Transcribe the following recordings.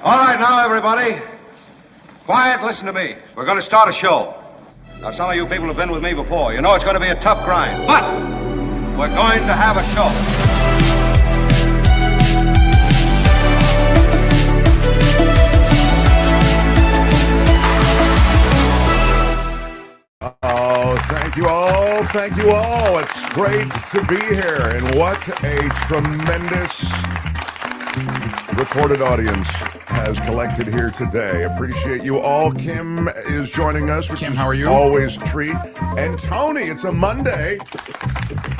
All right, now, everybody. Quiet, listen to me. We're going to start a show. Now, some of you people have been with me before. You know it's going to be a tough grind, but we're going to have a show. Oh, thank you all. Thank you all. It's great to be here. And what a tremendous recorded audience has collected here today. Appreciate you all. Kim is joining us. Kim, how are you? Always a treat. And Tony, it's a Monday.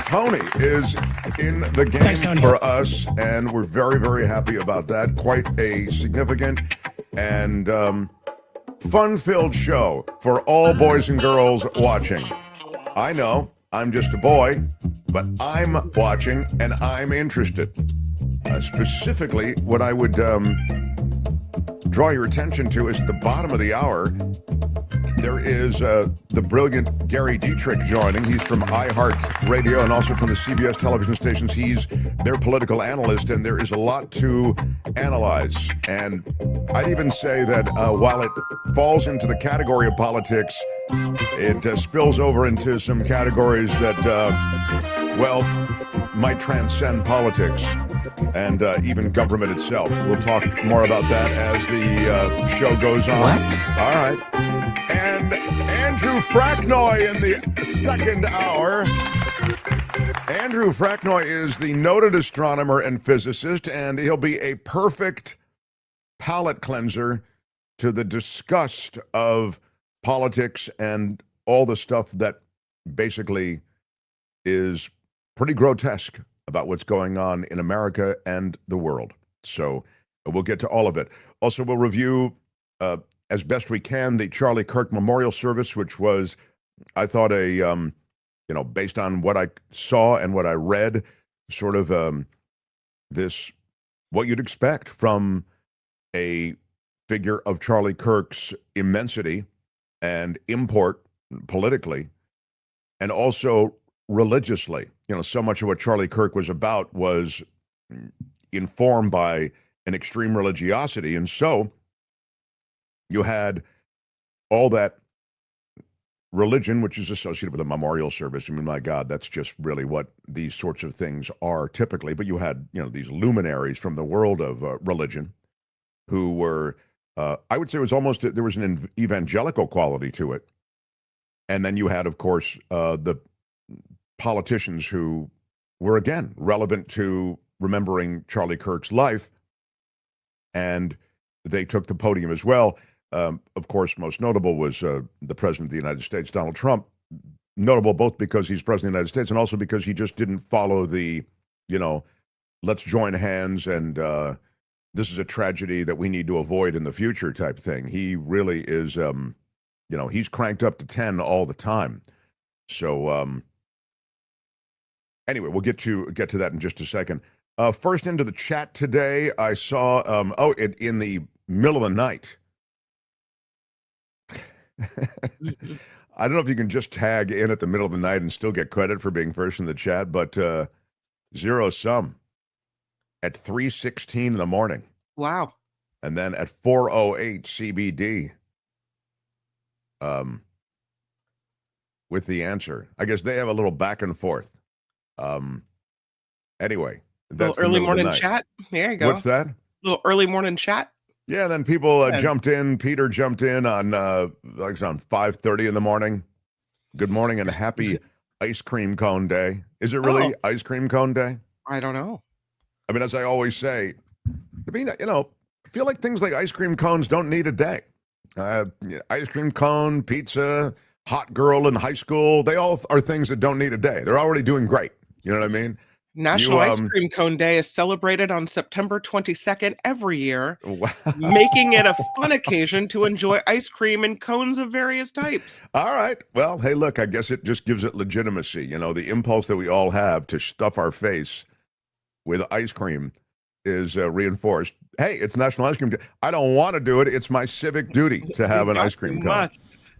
Tony is in the game for us, and we're very, very happy about that. Quite a significant and fun-filled show for all boys and girls watching. I know I'm just a boy, but I'm watching and I'm interested. Specifically, what I would draw your attention to is at the bottom of the hour, there is the brilliant Gary Dietrich joining. He's from iHeart Radio and also from the CBS television stations. He's their political analyst, and there is a lot to analyze. And I'd even say that while it falls into the category of politics, it spills over into some categories that, might transcend politics and even government itself. We'll talk more about that as the show goes on. What? All right. And Andrew Fraknoi in the second hour. Andrew Fraknoi is the noted astronomer and physicist, and he'll be a perfect palate cleanser to the disgust of politics and all the stuff that basically is pretty grotesque about what's going on in America and the world. So we'll get to all of it. Also, we'll review, as best we can, the Charlie Kirk memorial service, which was, I thought, based on what I saw and what I read, sort of what you'd expect from a figure of Charlie Kirk's immensity and import politically, and also religiously. So much of what Charlie Kirk was about was informed by an extreme religiosity. And so you had all that religion, which is associated with a memorial service. I mean, my God, that's just really what these sorts of things are typically. But you had, these luminaries from the world of religion who were, I would say it was almost, there was an evangelical quality to it. And then you had, of course, the politicians who were, again, relevant to remembering Charlie Kirk's life, and they took the podium as well. Of course, most notable was the President of the United States, Donald Trump. Notable both because he's President of the United States and also because he just didn't follow the, let's join hands and this is a tragedy that we need to avoid in the future type thing. He really is, he's cranked up to 10 all the time. So, anyway, we'll get to that in just a second. First into the chat today, I saw, in the middle of the night. I don't know if you can just tag in at the middle of the night and still get credit for being first in the chat, but zero sum at 3:16 in the morning. Wow. And then at 4:08 CBD with the answer. I guess they have a little back and forth. Anyway, that's little early morning chat. There you go. What's that? Little early morning chat. Yeah, then people jumped in. Peter jumped in on on 5:30 in the morning. Good morning and happy ice cream cone day. Is it really ice cream cone day? I don't know. I mean, as I always say, I feel like things like ice cream cones don't need a day. Ice cream cone, pizza, hot girl in high school, they all are things that don't need a day. They're already doing great. You know what I mean? National Ice Cream Cone Day is celebrated on September 22nd every year, making it a fun occasion to enjoy ice cream in cones of various types. All right. Well, hey, look, I guess it just gives it legitimacy. The impulse that we all have to stuff our face with ice cream is reinforced. Hey, it's National Ice Cream Day. I don't want to do it. It's my civic duty to have an ice cream cone.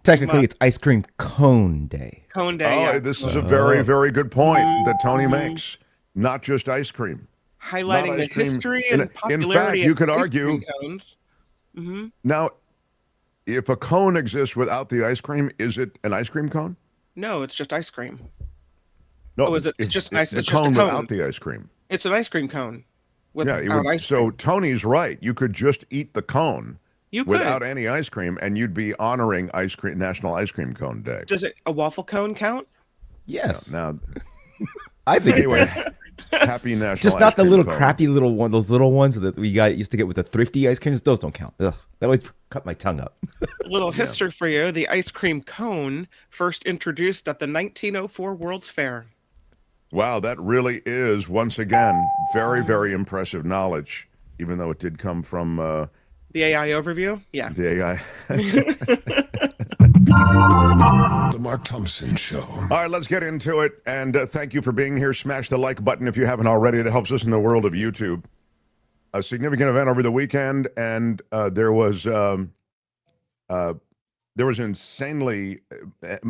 Technically, it's Ice Cream Cone Day. Cone Day, yeah. This is a very, very good point that Tony makes. Not just ice cream. Highlighting the history and popularity in fact, you could of ice argue cream cones. Mm-hmm. Now, if a cone exists without the ice cream, is it an ice cream cone? No, it's just ice cream. No, Oh, is it? It's just ice. the It's just a cone cone. without the ice cream. It's an ice cream cone Yeah, without it would. ice So cream. Tony's right. You could just eat the cone You could. without any ice cream, and you'd be honoring National Ice Cream Cone Day. Does a waffle cone count? Yes. Now, I think anyway, it does. happy National Just Ice not the Cream little Cone. crappy little one, those little ones that we used to get with the thrifty ice creams. Those don't count. Ugh, that always cut my tongue up. A little history for you. The ice cream cone first introduced at the 1904 World's Fair. Wow, that really is, once again, very, very impressive knowledge, even though it did come from The AI overview? Yeah. the AI. The Mark Thompson Show. All right, let's get into it. And thank you for being here. Smash the like button if you haven't already. It helps us in the world of YouTube. A significant event over the weekend, and there was insanely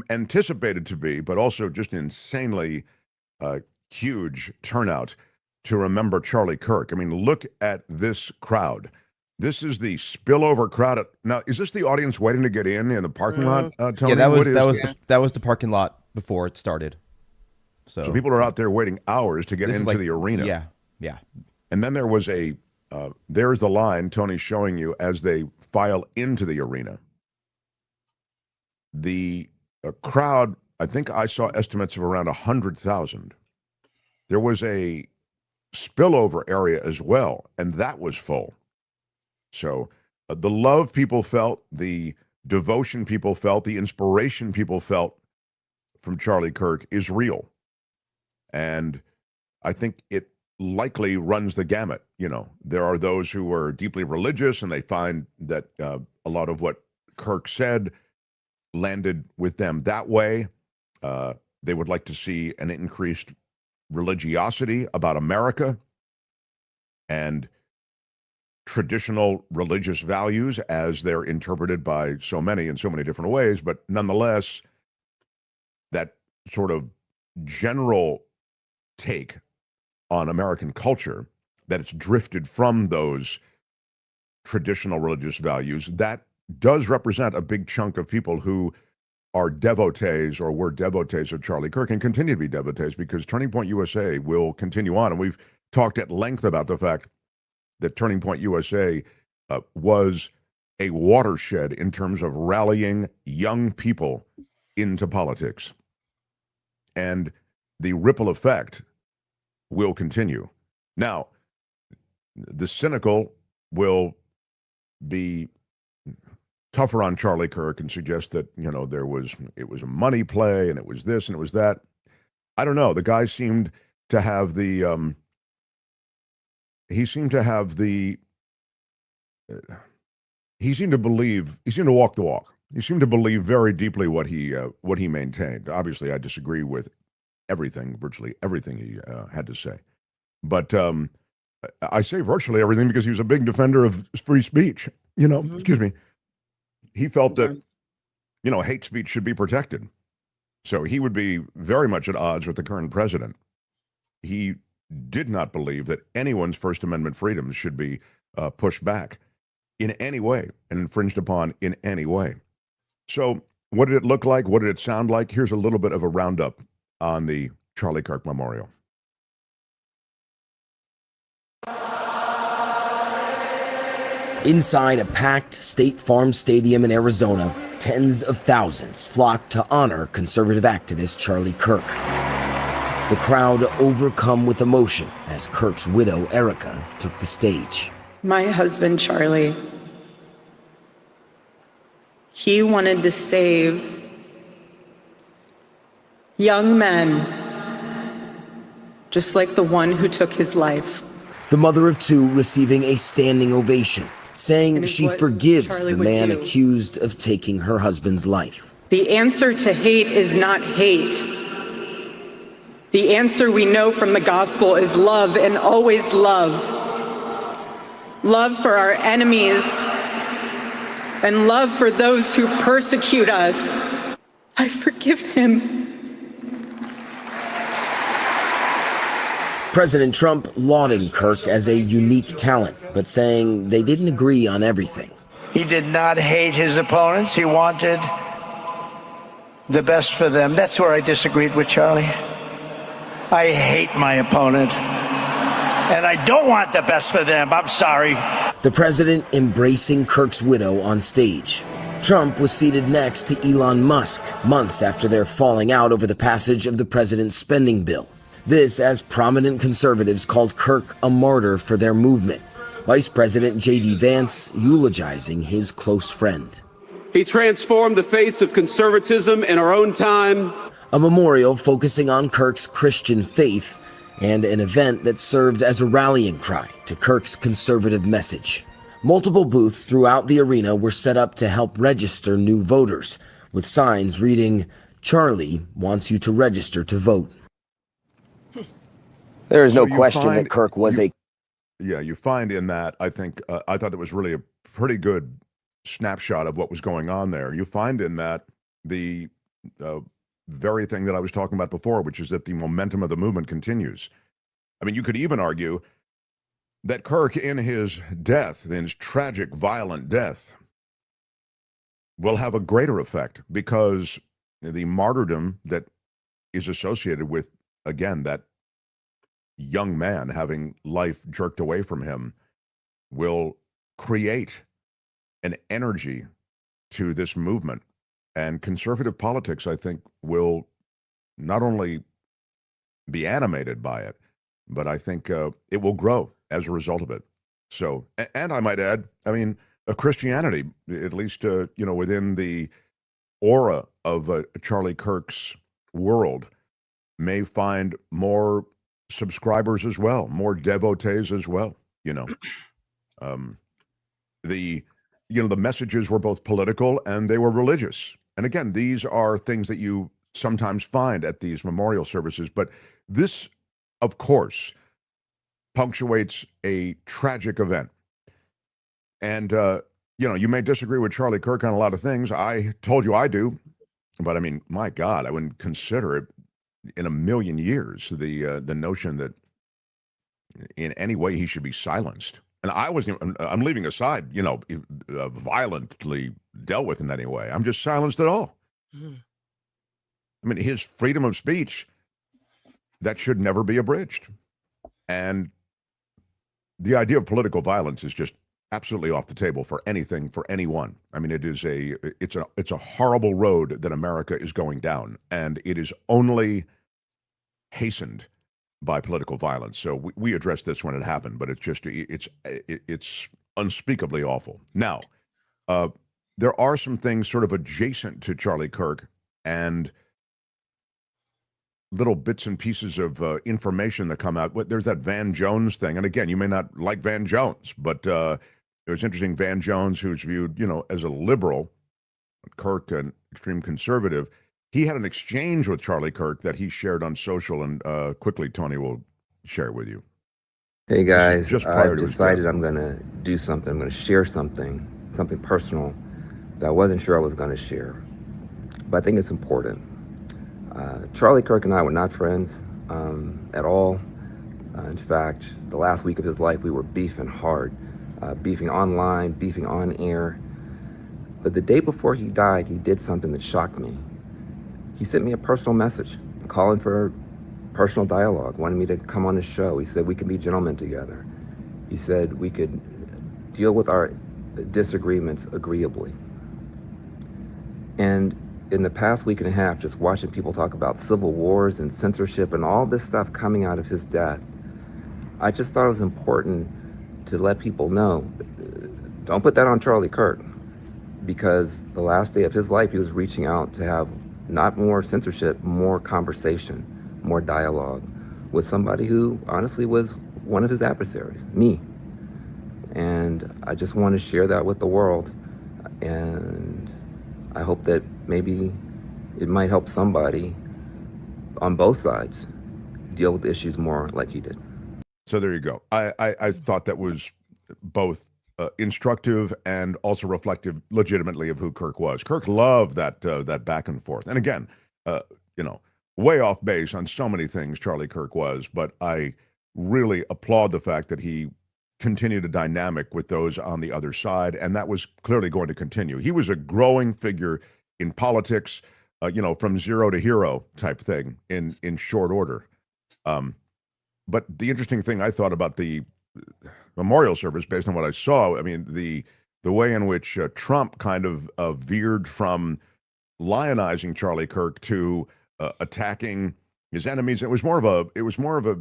anticipated to be, but also just insanely huge turnout to remember Charlie Kirk. I mean, look at this crowd. This is the spillover crowd. Now, is this the audience waiting to get in the parking lot, Tony? Yeah, that was What is- that was the parking lot before it started. So people are out there waiting hours to get This is into the arena. Yeah, yeah. And then there was there's the line Tony's showing you as they file into the arena. The crowd, I think I saw estimates of around 100,000. There was a spillover area as well, and that was full. So the love people felt, the devotion people felt, the inspiration people felt from Charlie Kirk is real. And I think it likely runs the gamut. You know, there are those who are deeply religious and they find that a lot of what Kirk said landed with them that way. They would like to see an increased religiosity about America and traditional religious values as they're interpreted by so many in so many different ways. But nonetheless, that sort of general take on American culture, that it's drifted from those traditional religious values, that does represent a big chunk of people who are devotees or were devotees of Charlie Kirk and continue to be devotees, because Turning Point USA will continue on. And we've talked at length about the fact that Turning Point USA was a watershed in terms of rallying young people into politics. And the ripple effect will continue. Now, the cynical will be tougher on Charlie Kirk and suggest that, you know, it was a money play and it was this and it was that. I don't know. The guy seemed to have the he seemed to walk the walk. He seemed to believe very deeply what he maintained. Obviously, I disagree with virtually everything he had to say. But I say virtually everything because he was a big defender of free speech. You know, excuse me. He felt that, you know, hate speech should be protected. So he would be very much at odds with the current president. He did not believe that anyone's First Amendment freedoms should be pushed back in any way and infringed upon in any way. So what did it look like? What did it sound like? Here's a little bit of a roundup on the Charlie Kirk Memorial. Inside a packed State Farm Stadium in Arizona, tens of thousands flocked to honor conservative activist Charlie Kirk. The crowd overcome with emotion as Kirk's widow, Erica, took the stage. My husband, Charlie, he wanted to save young men, just like the one who took his life. The mother of two receiving a standing ovation, saying she forgives Charlie the would man do. accused of taking her husband's life. The answer to hate is not hate. The answer we know from the gospel is love, and always love. Love for our enemies and love for those who persecute us. I forgive him. President Trump lauding Kirk as a unique talent, but saying they didn't agree on everything. He did not hate his opponents. He wanted the best for them. That's where I disagreed with Charlie. I hate my opponent, and I don't want the best for them. I'm sorry. The president embracing Kirk's widow on stage. Trump was seated next to Elon Musk months after their falling out over the passage of the president's spending bill. This as prominent conservatives called Kirk a martyr for their movement. Vice President J.D. Vance eulogizing his close friend. He transformed the face of conservatism in our own time. A memorial focusing on Kirk's Christian faith and an event that served as a rallying cry to Kirk's conservative message. Multiple booths throughout the arena were set up to help register new voters, with signs reading, "Charlie wants you to register to vote." There is no question that Kirk was you find in that, I think, I thought it was really a pretty good snapshot of what was going on there. You find in that the very thing that I was talking about before, which is that the momentum of the movement continues. I mean, you could even argue that Kirk, in his death, in his tragic, violent death, will have a greater effect because the martyrdom that is associated with, again, that young man having life jerked away from him will create an energy to this movement. And conservative politics, I think, will not only be animated by it, but I think it will grow as a result of it. So, and I might add, I mean, Christianity, at least, within the aura of Charlie Kirk's world, may find more subscribers as well, more devotees as well. The messages were both political and they were religious. And again, these are things that you sometimes find at these memorial services. But this, of course, punctuates a tragic event. And, you may disagree with Charlie Kirk on a lot of things. I told you I do. But I mean, my God, I wouldn't consider it in a million years, the notion that in any way he should be silenced. And I'm leaving aside, violently dealt with in any way. I'm just silenced at all. I mean, his freedom of speech, that should never be abridged. And the idea of political violence is just absolutely off the table for anything, for anyone. I mean, it's a horrible road that America is going down, and it is only hastened by political violence. So we addressed this when it happened, but it's unspeakably awful. Now, there are some things sort of adjacent to Charlie Kirk and little bits and pieces of information that come out. There's that Van Jones thing. And again, you may not like Van Jones, but it was interesting. Van Jones, who's viewed, as a liberal, Kirk, an extreme conservative, he had an exchange with Charlie Kirk that he shared on social, and quickly, Tony will share it with you. Hey guys, just prior I to decided I'm going to do something. I'm going to share something personal that I wasn't sure I was going to share, but I think it's important. Charlie Kirk and I were not friends at all. In fact, the last week of his life, we were beefing hard, beefing online, beefing on air. But the day before he died, he did something that shocked me. He sent me a personal message, calling for personal dialogue, wanted me to come on his show. He said we could be gentlemen together. He said we could deal with our disagreements agreeably. And in the past week and a half, just watching people talk about civil wars and censorship and all this stuff coming out of his death, I just thought it was important to let people know, don't put that on Charlie Kirk, because the last day of his life, he was reaching out to have not more censorship, more conversation, more dialogue with somebody who honestly was one of his adversaries, me. And I just want to share that with the world. And I hope that maybe it might help somebody on both sides deal with issues more like he did. So there you go. I thought that was both instructive and also reflective legitimately of who Kirk was. Kirk loved that back and forth. And again, way off base on so many things Charlie Kirk was, but I really applaud the fact that he continue the dynamic with those on the other side, and that was clearly going to continue. He was a growing figure in politics, from zero to hero type thing in short order. But the interesting thing I thought about the memorial service, based on what I saw, I mean, the way in which Trump kind of veered from lionizing Charlie Kirk to attacking his enemies. It was more of a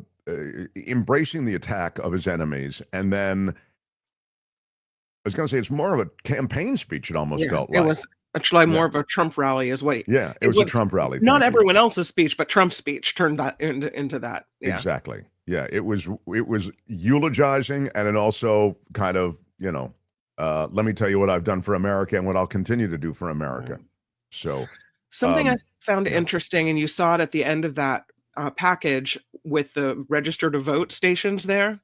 embracing the attack of his enemies, and then I was going to say it's more of a campaign speech. It almost felt like it was actually more of a Trump rally, is what. It was a Trump rally. Not everyone else's speech, but Trump's speech turned that into that. Yeah. Exactly. Yeah, it was eulogizing, and then also kind of let me tell you what I've done for America and what I'll continue to do for America. So something I found interesting, and you saw it at the end of that package with the register to vote stations there.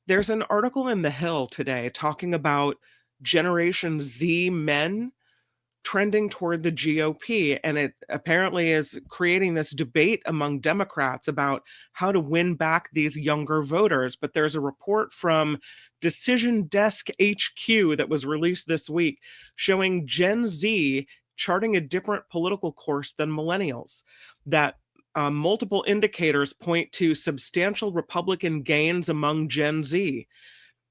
There's an article in The Hill today talking about Generation Z men trending toward the GOP, and it apparently is creating this debate among Democrats about how to win back these younger voters. But there's a report from Decision Desk HQ that was released this week showing Gen Z charting a different political course than millennials, that multiple indicators point to substantial Republican gains among Gen Z.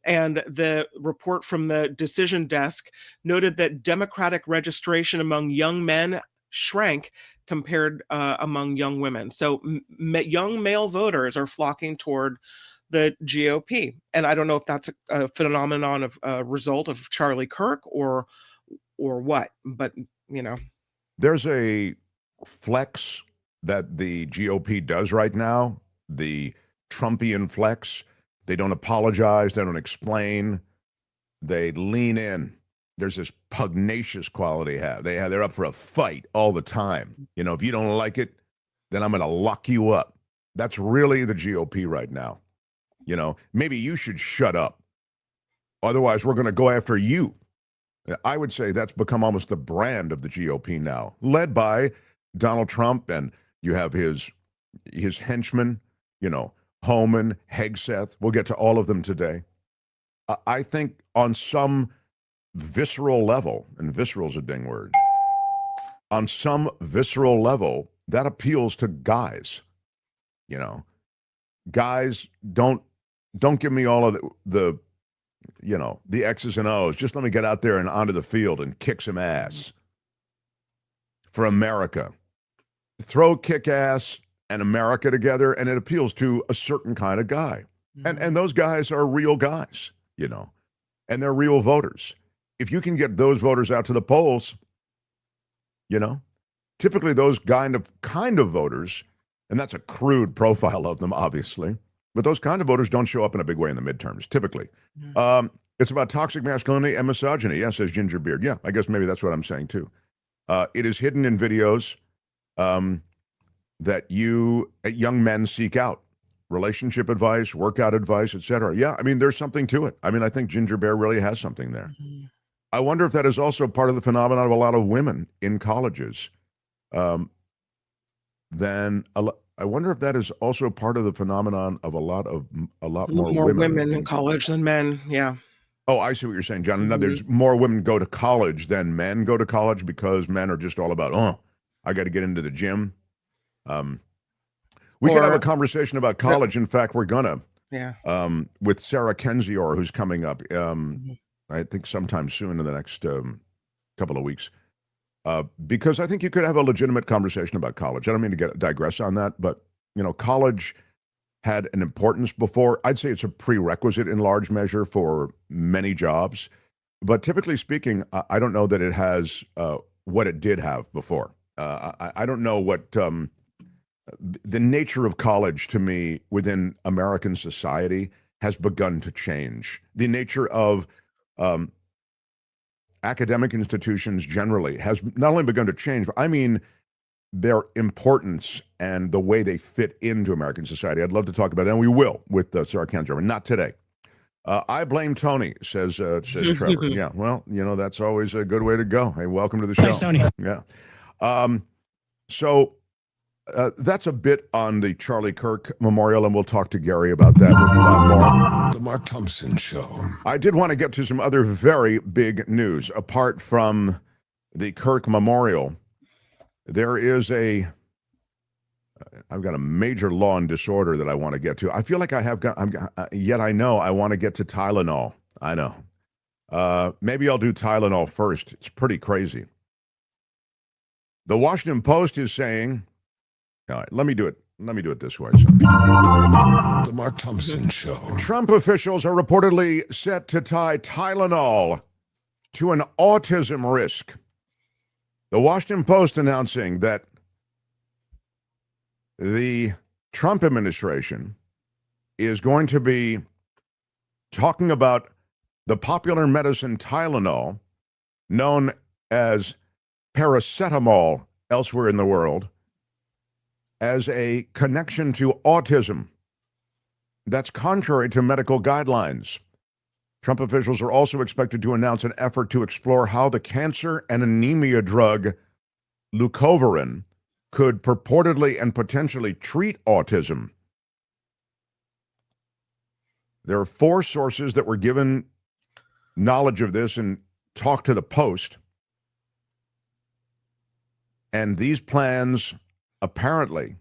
And the report from the Decision Desk noted that Democratic registration among young men shrank compared among young women. So young male voters are flocking toward the GOP. And I don't know if that's a phenomenon of a result of Charlie Kirk or what, but there's a flex that the GOP does right now, the Trumpian flex. They don't apologize. They don't explain. They lean in. There's this pugnacious quality they're up for a fight all the time. If you don't like it, then I'm going to lock you up. That's really the GOP right now. Maybe you should shut up. Otherwise, we're going to go after you. I would say that's become almost the brand of the GOP now, led by Donald Trump, and you have his henchmen, Homan, Hegseth. We'll get to all of them today. I think on some visceral level, and visceral is a ding word, on some visceral level, that appeals to guys. Guys, don't give me all of the X's and O's. Just let me get out there and onto the field and kick some ass for America. Throw kick ass and America together, and it appeals to a certain kind of guy. And those guys are real guys, and they're real voters. If you can get those voters out to the polls, typically those kind of voters, and that's a crude profile of them, obviously, but those kind of voters don't show up in a big way in the midterms, typically. It's about toxic masculinity and misogyny. Yeah, says Ginger Beard. Yeah, I guess maybe that's what I'm saying too. It is hidden in videos that young men seek out. Relationship advice, workout advice, etc. Yeah, I mean, there's something to it. I mean, I think Ginger Bear really has something there. Mm-hmm. I wonder if that is also part of the phenomenon of a lot of women in colleges. I wonder if that is also part of the phenomenon of a lot more women in college than men. Yeah. Oh, I see what you're saying, John. Now, there's more women go to college than men go to college because men are just all about, I got to get into the gym. We could have a conversation about college. In fact, we're gonna. Yeah. With Sarah Kendzior, who's coming up, I think sometime soon in the next couple of weeks. Because I think you could have a legitimate conversation about college. I don't mean to digress on that, but college had an importance before. I'd say it's a prerequisite in large measure for many jobs, but typically speaking, I don't know that it has what it did have before. I don't know what the nature of college to me within American society has begun to change. The nature of academic institutions generally has not only begun to change, but I mean their importance and the way they fit into American society. I'd love to talk about that, and we will with Sarah Kendzior, but not today. I blame Tony, says Trevor. Yeah, well, that's always a good way to go. Hey, welcome to the show. Thanks, Tony. Yeah. So that's a bit on the Charlie Kirk memorial, and we'll talk to Gary about that with more. The Mark Thompson Show. I did want to get to some other very big news. Apart from the Kirk memorial, there is I've got a major law and disorder that I want to get to. I feel like yet I know I want to get to Tylenol. I know. Maybe I'll do Tylenol first. It's pretty crazy. The Washington Post is saying, all right, let me do it this way. The Mark Thompson Show. Trump officials are reportedly set to tie Tylenol to an autism risk. The Washington Post announcing that the Trump administration is going to be talking about the popular medicine Tylenol, known as paracetamol elsewhere in the world, as a connection to autism. That's contrary to medical guidelines. Trump officials are also expected to announce an effort to explore how the cancer and anemia drug leucovorin could purportedly and potentially treat autism. There are 4 sources that were given knowledge of this and talked to the Post. And these plans apparently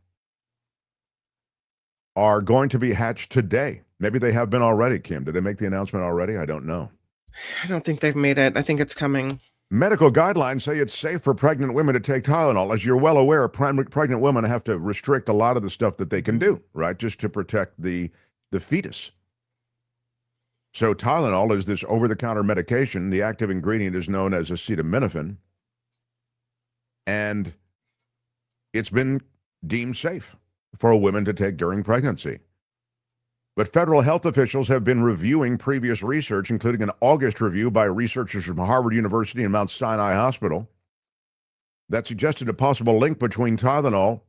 are going to be hatched today. Maybe they have been already, Kim. Did they make the announcement already? I don't know. I don't think they've made it. I think it's coming. Medical guidelines say it's safe for pregnant women to take Tylenol. As you're well aware, pregnant women have to restrict a lot of the stuff that they can do, right? Just to protect the fetus. So Tylenol is this over-the-counter medication. The active ingredient is known as acetaminophen. And it's been deemed safe for a woman to take during pregnancy. But federal health officials have been reviewing previous research, including an August review by researchers from Harvard University and Mount Sinai Hospital, that suggested a possible link between Tylenol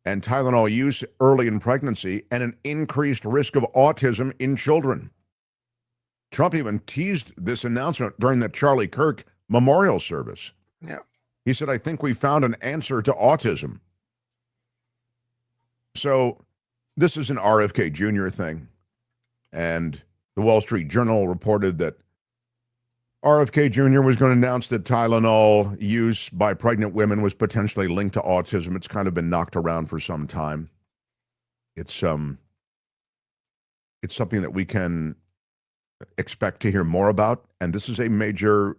and Tylenol use early in pregnancy and an increased risk of autism in children. Trump even teased this announcement during the Charlie Kirk memorial service. Yeah. He said, I think we found an answer to autism. So this is an RFK Jr. thing. And the Wall Street Journal reported that RFK Jr. was going to announce that Tylenol use by pregnant women was potentially linked to autism. It's kind of been knocked around for some time. It's something that we can expect to hear more about. And this is a major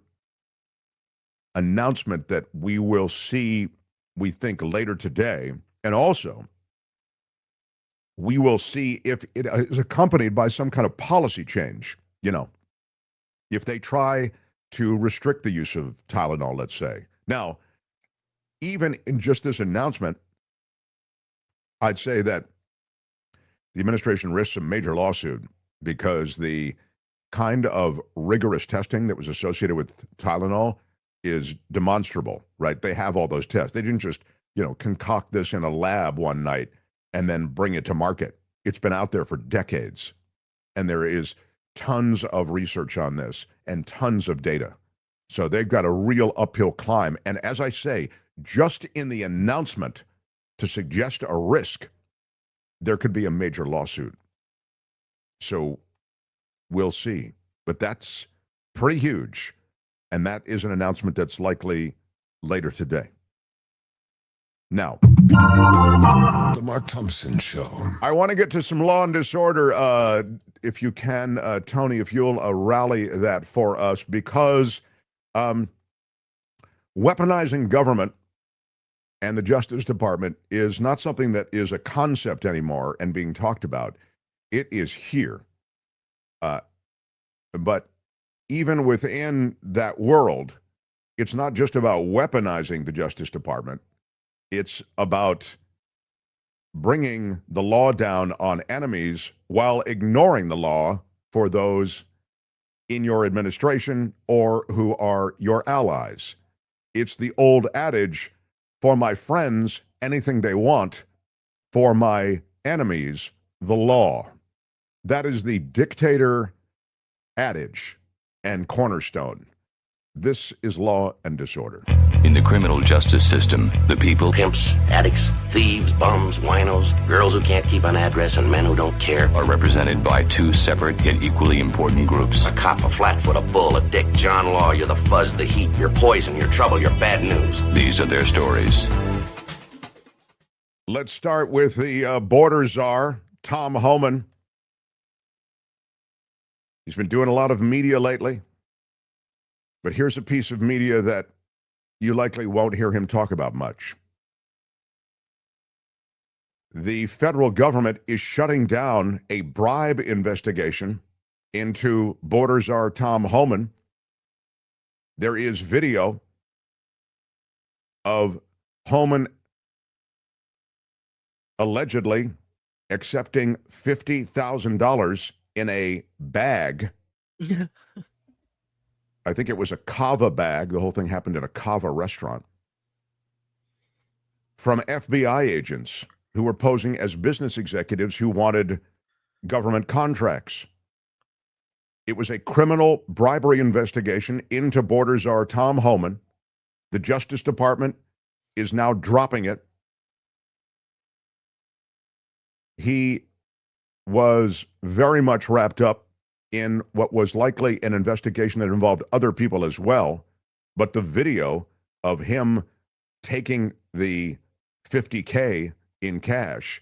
announcement that we will see, we think, later today. And also, we will see if it is accompanied by some kind of policy change. You know, if they try to restrict the use of Tylenol, let's say. Now, even in just this announcement, I'd say that the administration risks a major lawsuit because the kind of rigorous testing that was associated with Tylenol is demonstrable, right? They have all those tests. They didn't just, concoct this in a lab one night and then bring it to market. It's been out there for decades. And there is tons of research on this and tons of data. So they've got a real uphill climb. And as I say, just in the announcement to suggest a risk, there could be a major lawsuit. So we'll see. But that's pretty huge. And that is an announcement that's likely later today. Now, The Mark Thompson Show. I want to get to some law and disorder. If you can, Tony, if you'll rally that for us, because weaponizing government and the Justice Department is not something that is a concept anymore and being talked about. It is here. But even within that world, it's not just about weaponizing the Justice Department. It's about bringing the law down on enemies while ignoring the law for those in your administration or who are your allies. It's the old adage, for my friends, anything they want, for my enemies, the law. That is the dictator adage and cornerstone. This is Law and Disorder. In the criminal justice system, the people, pimps, addicts, thieves, bums, winos, girls who can't keep an address, and men who don't care, are represented by two separate yet equally important groups. A cop, a flatfoot, a bull, a dick, John Law, you're the fuzz, the heat, you're poison, you're trouble, you're bad news. These are their stories. Let's start with the border czar, Tom Homan. He's been doing a lot of media lately, but here's a piece of media that you likely won't hear him talk about much. The federal government is shutting down a bribe investigation into border czar Tom Homan. There is video of Homan allegedly accepting $50,000 in a bag. I think it was a kava bag. The whole thing happened at a kava restaurant. From FBI agents who were posing as business executives who wanted government contracts. It was a criminal bribery investigation into border czar Tom Homan. The Justice Department is now dropping it. He was very much wrapped up in what was likely an investigation that involved other people as well. But the video of him taking the $50K in cash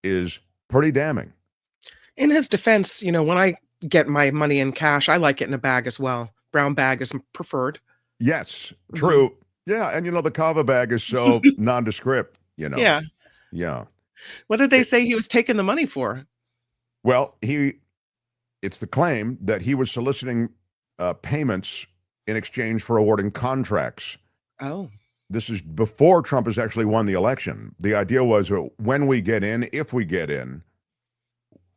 is pretty damning. In his defense, you know, when I get my money in cash, I like it in a bag as well. Brown bag is preferred. Yes, true. Yeah, and you know, the kava bag is so nondescript, you know. Yeah. Yeah. What did they say he was taking the money for? Well, it's the claim that he was soliciting payments in exchange for awarding contracts. Oh. This is before Trump has actually won the election. The idea was when we get in, if we get in,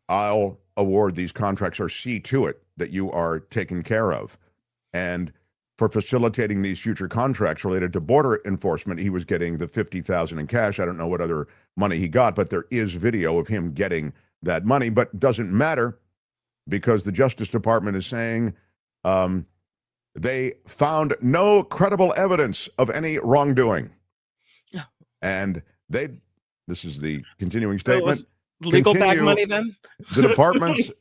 I'll award these contracts or see to it that you are taken care of. And for facilitating these future contracts related to border enforcement, he was getting the $50,000 in cash. I don't know what other money he got, but there is video of him getting that money. But it doesn't matter because the Justice Department is saying they found no credible evidence of any wrongdoing. And this is the continuing statement. Legal bag money then? The department's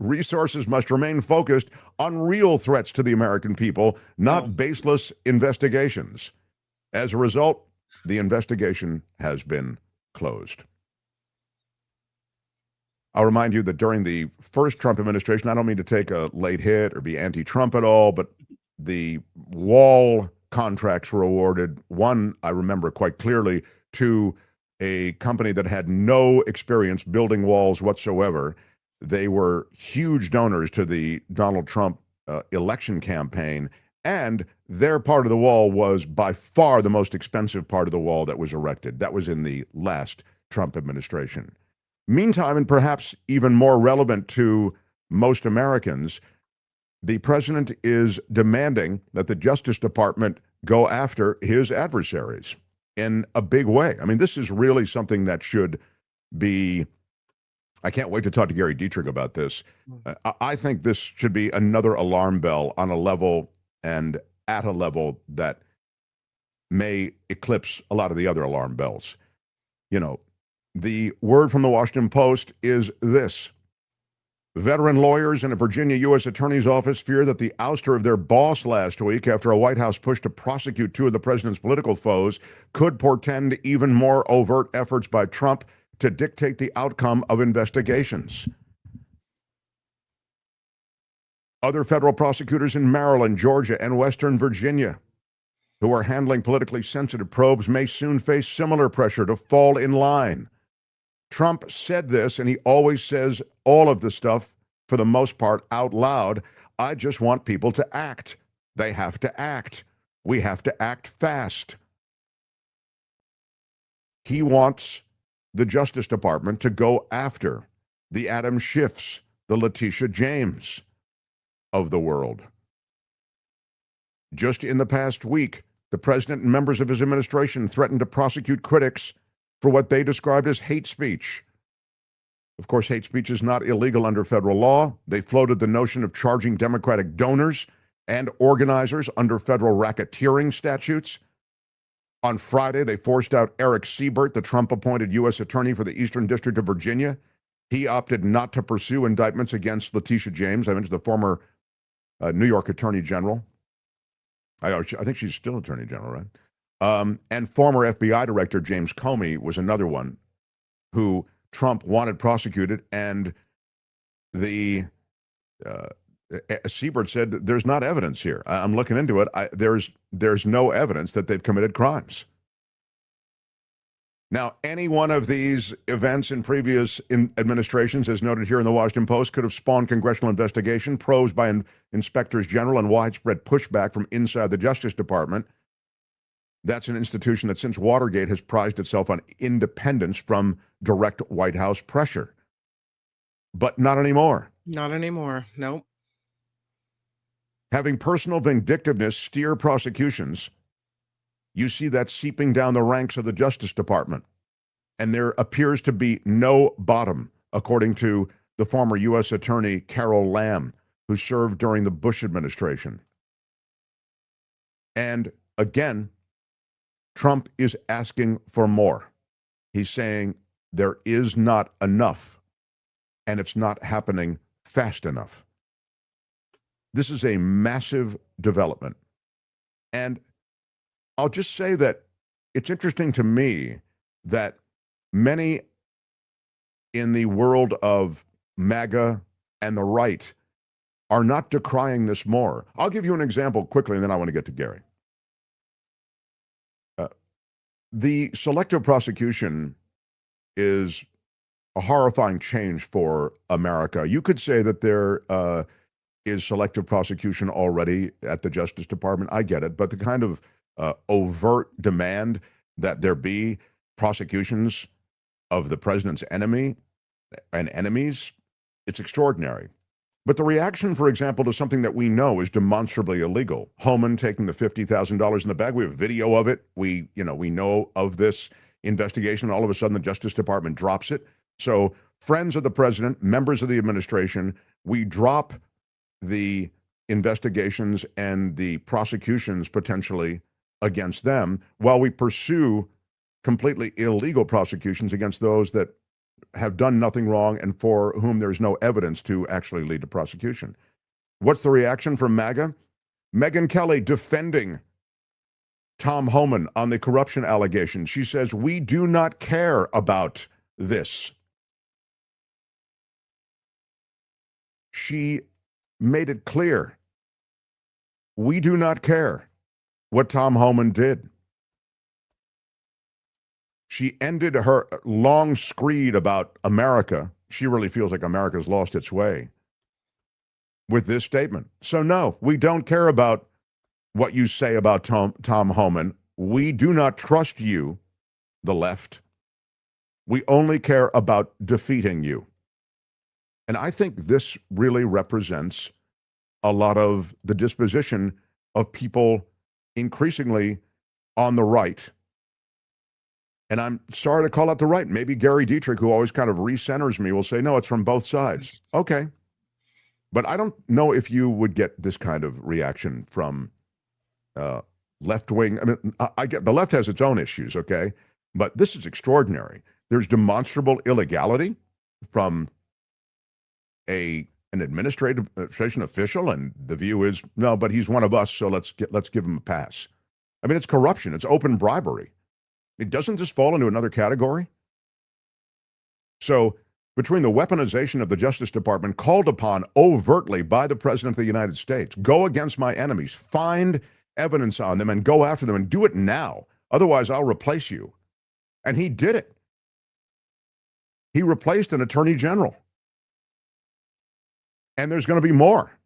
resources must remain focused on real threats to the American people, not baseless investigations. As a result, the investigation has been closed. I'll remind you that during the first Trump administration, I don't mean to take a late hit or be anti-Trump at all, but the wall contracts were awarded. One, I remember quite clearly, to a company that had no experience building walls whatsoever. They were huge donors to the Donald Trump election campaign, and their part of the wall was by far the most expensive part of the wall that was erected. That was in the last Trump administration. Meantime, and perhaps even more relevant to most Americans, the president is demanding that the Justice Department go after his adversaries in a big way. I mean, this is really something that should be, I can't wait to talk to Gary Dietrich about this. I think this should be another alarm bell on a level and at a level that may eclipse a lot of the other alarm bells. You know, the word from the Washington Post is this. Veteran lawyers in a Virginia U.S. Attorney's Office fear that the ouster of their boss last week after a White House push to prosecute two of the president's political foes could portend even more overt efforts by Trump to dictate the outcome of investigations. Other federal prosecutors in Maryland, Georgia, and Western Virginia who are handling politically sensitive probes may soon face similar pressure to fall in line. Trump said this, and he always says all of the stuff, for the most part, out loud. I just want people to act. They have to act. We have to act fast. He wants the Justice Department to go after the Adam Schiffs, the Letitia James of the world. Just in the past week, the president and members of his administration threatened to prosecute critics for what they described as hate speech. Of course, hate speech is not illegal under federal law. They floated the notion of charging Democratic donors and organizers under federal racketeering statutes. On Friday, they forced out Eric Siebert, the Trump-appointed U.S. attorney for the Eastern District of Virginia. He opted not to pursue indictments against Letitia James. I mentioned the former New York Attorney General. I think she's still Attorney General, right? And former FBI Director James Comey was another one who Trump wanted prosecuted, and the Siebert said there's not evidence here. I'm looking into it. There's no evidence that they've committed crimes. Now, any one of these events in previous administrations, as noted here in the Washington Post, could have spawned congressional investigation, probes by inspectors general, and widespread pushback from inside the Justice Department. That's an institution that since Watergate has prized itself on independence from direct White House pressure. But not anymore. Not anymore. Nope. Having personal vindictiveness steer prosecutions, you see that seeping down the ranks of the Justice Department. And there appears to be no bottom, according to the former U.S. Attorney Carol Lamb, who served during the Bush administration. And again, Trump is asking for more. He's saying there is not enough, and it's not happening fast enough. This is a massive development. And I'll just say that it's interesting to me that many in the world of MAGA and the right are not decrying this more. I'll give you an example quickly, and then I want to get to Gary. The selective prosecution is a horrifying change for America. You could say that there is selective prosecution already at the Justice Department. I get it. But the kind of overt demand that there be prosecutions of the president's enemy and enemies, it's extraordinary. But the reaction, for example, to something that we know is demonstrably illegal, Homan taking the $50,000 in the bag, we have video of it. We know of this investigation. All of a sudden, the Justice Department drops it. So friends of the president, members of the administration, we drop the investigations and the prosecutions potentially against them while we pursue completely illegal prosecutions against those that have done nothing wrong and for whom there's no evidence to actually lead to prosecution. What's the reaction from MAGA? Megyn Kelly defending Tom Homan on the corruption allegation. She says, we do not care about this. She made it clear, we do not care what Tom Homan did. She ended her long screed about America. She really feels like America's lost its way with this statement. So no, we don't care about what you say about Tom Homan. We do not trust you, the left. We only care about defeating you. And I think this really represents a lot of the disposition of people increasingly on the right. And I'm sorry to call out the right. Maybe Gary Dietrich, who always kind of recenters me, will say, no, it's from both sides. Okay. But I don't know if you would get this kind of reaction from left-wing. I mean, I get the left has its own issues, okay? But this is extraordinary. There's demonstrable illegality from an administration official, and the view is, no, but he's one of us, so let's give him a pass. I mean, it's corruption. It's open bribery. Doesn't this fall into another category? So between the weaponization of the Justice Department called upon overtly by the President of the United States, go against my enemies, find evidence on them and go after them and do it now. Otherwise, I'll replace you. And he did it. He replaced an attorney general. And there's going to be more.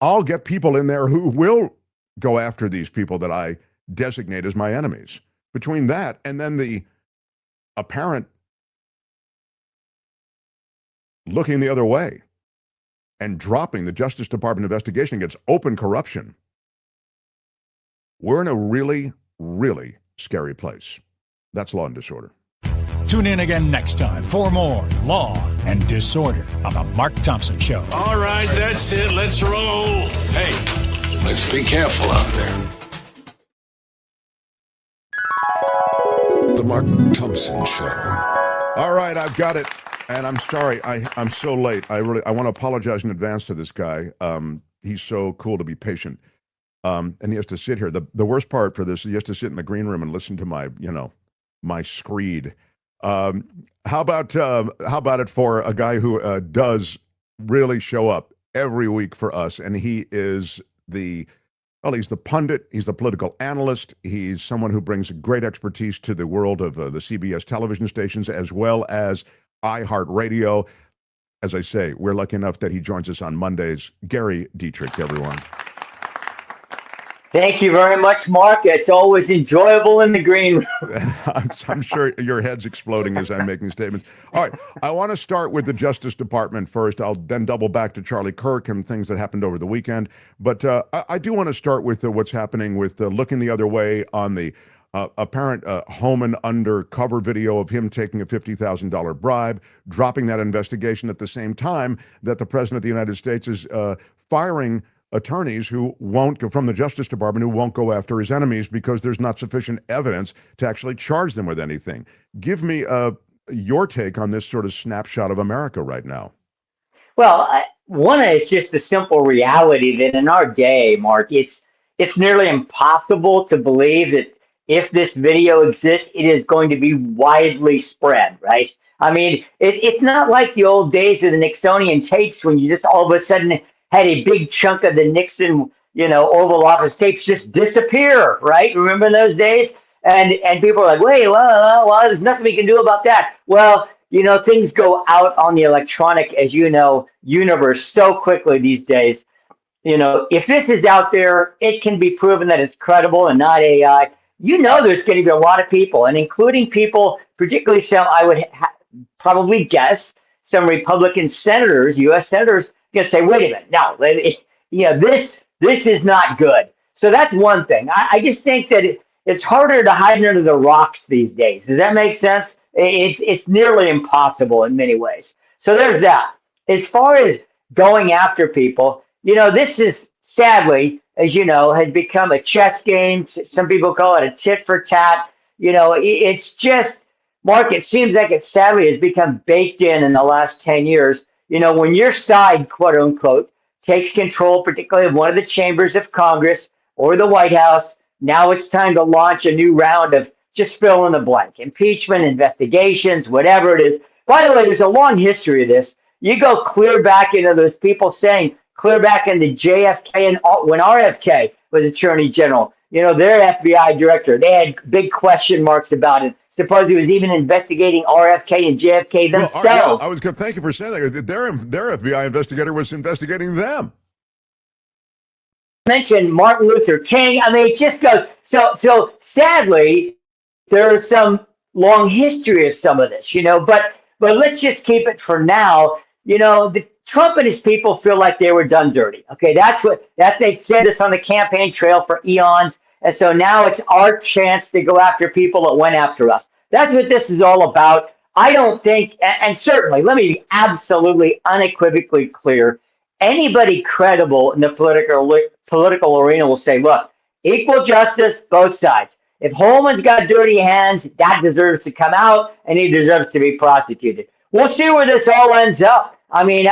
I'll get people in there who will go after these people that I designate as my enemies. Between that and then the apparent looking the other way and dropping the Justice Department investigation against open corruption, we're in a really, really scary place. That's Law and Disorder. Tune in again next time for more Law and Disorder on The Mark Thompson Show. All right, that's it. Let's roll. Hey, let's be careful out there. All right, I've got it. And I'm sorry, I'm so late. I want to apologize in advance to this guy. He's so cool to be patient. And he has to sit here. The worst part for this is he has to sit in the green room and listen to my screed. How about it for a guy who does really show up every week for us? And he is he's the pundit, he's the political analyst, he's someone who brings great expertise to the world of the CBS television stations as well as iHeart Radio. As I say, we're lucky enough that he joins us on Mondays. Gary Dietrich, everyone. Thank you very much, Mark. It's always enjoyable in the green room. I'm sure your head's exploding as I'm making statements. All right, I want to start with the Justice Department first. I'll then double back to Charlie Kirk and things that happened over the weekend. But I do want to start with what's happening with looking the other way on the apparent Homan undercover video of him taking a $50,000 bribe, dropping that investigation at the same time that the President of the United States is firing attorneys who won't go from the Justice Department, who won't go after his enemies because there's not sufficient evidence to actually charge them with anything. Give me your take on this sort of snapshot of America right now. Well, one is just the simple reality that in our day, Mark, it's nearly impossible to believe that if this video exists, it is going to be widely spread, right? I mean, it's not like the old days of the Nixonian tapes when you just all of a sudden had a big chunk of the Nixon, Oval Office tapes just disappear, right? Remember those days? And people are like, wait, well, there's nothing we can do about that. Well, things go out on the electronic, as you know, universe so quickly these days. If this is out there, it can be proven that it's credible and not AI. There's going to be a lot of people, and including people, particularly some, I would probably guess, some Republican senators, U.S. senators, going to say, wait a minute, no, this is not good. So that's one thing. I just think that it's harder to hide under the rocks these days. Does that make sense? It's nearly impossible in many ways. So there's that. As far as going after people, this is sadly, as you know, has become a chess game. Some people call it a tit for tat. It's just, Mark, it seems like it sadly has become baked in the last 10 years. When your side, quote unquote, takes control, particularly of one of the chambers of Congress or the White House, now it's time to launch a new round of just fill in the blank. Impeachment, investigations, whatever it is. By the way, there's a long history of this. You go clear back into those people saying, clear back into JFK and when RFK was Attorney General, their FBI director, they had big question marks about it. Suppose he was even investigating RFK and JFK themselves. Well, I was going to thank you for saying that. Their FBI investigator was investigating them. Mentioned Martin Luther King. I mean, it just goes. So sadly, there is some long history of some of this, but let's just keep it for now. The Trump and his people feel like they were done dirty. Okay, they've said this on the campaign trail for eons. And so now it's our chance to go after people that went after us. That's what this is all about. I don't think, and certainly, let me be absolutely unequivocally clear, anybody credible in the political arena will say, look, equal justice, both sides. If Holman's got dirty hands, that deserves to come out, and he deserves to be prosecuted. We'll see where this all ends up. I mean,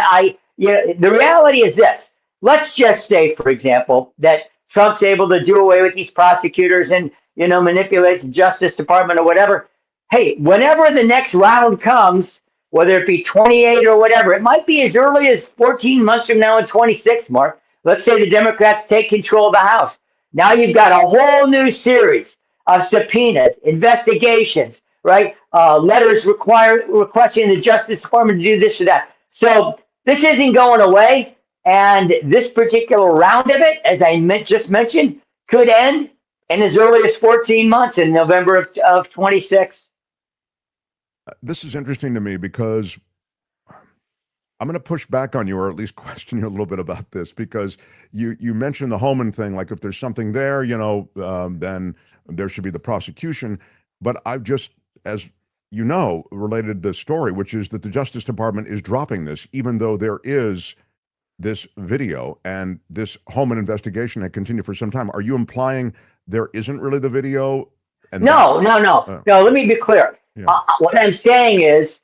the reality is this. Let's just say, for example, that Trump's able to do away with these prosecutors and, manipulates the Justice Department or whatever. Hey, whenever the next round comes, whether it be 28 or whatever, it might be as early as 14 months from now in 26, Mark. Let's say the Democrats take control of the House. Now you've got a whole new series of subpoenas, investigations, right? Letters requesting the Justice Department to do this or that. So this isn't going away. And this particular round of it, as I just mentioned, could end in as early as 14 months in November of 26. This is interesting to me because I'm going to push back on you, or at least question you a little bit about this, because you mentioned the Homan thing, like if there's something there, then there should be the prosecution. But I've just, as you know, related the story, which is that the Justice Department is dropping this, even though there is this video and this Homan investigation had continued for some time. Are you implying there isn't really the video? And No. Let me be clear. What I'm saying is,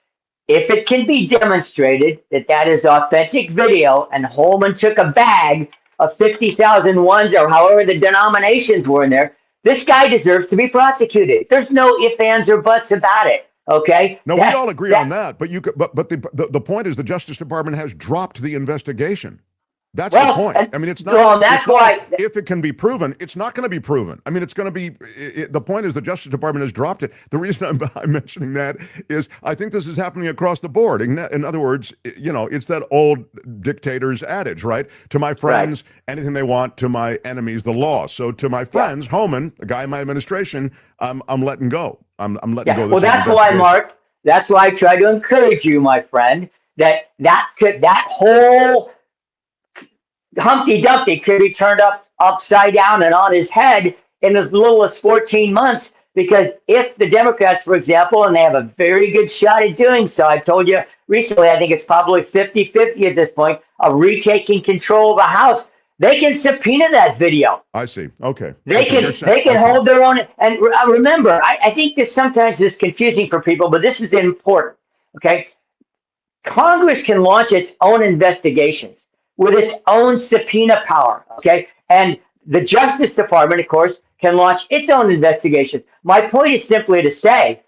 if it can be demonstrated that that is authentic video and Homan took a bag of 50,000 ones or however the denominations were in there, this guy deserves to be prosecuted. There's no ifs, ands, or buts about it. Okay. No, we all agree on that. But the point is the Justice Department has dropped the investigation. That's the point. I mean, it's not. Well, that's why. Like if it can be proven, it's not going to be proven. I mean, it's going to be. The point is the Justice Department has dropped it. The reason I'm mentioning that is I think this is happening across the board. In other words, it's that old dictator's adage, right? To my friends, anything they want. To my enemies, the law. So to my friends, Homan, the guy in my administration, I'm letting go. I'm letting go. Well, that's why, Mark. That's why I try to encourage you, my friend, that whole Humpty Dumpty could be turned upside down and on his head in as little as 14 months. Because if the Democrats, for example, and they have a very good shot at doing so, I told you recently, I think it's probably 50-50 at this point, of retaking control of the House, they can subpoena that video. I see. Okay. They can hold their own. And remember, I think this sometimes is confusing for people, but this is important. Okay. Congress can launch its own investigations with its own subpoena power, okay? And the Justice Department, of course, can launch its own investigation. My point is simply to say,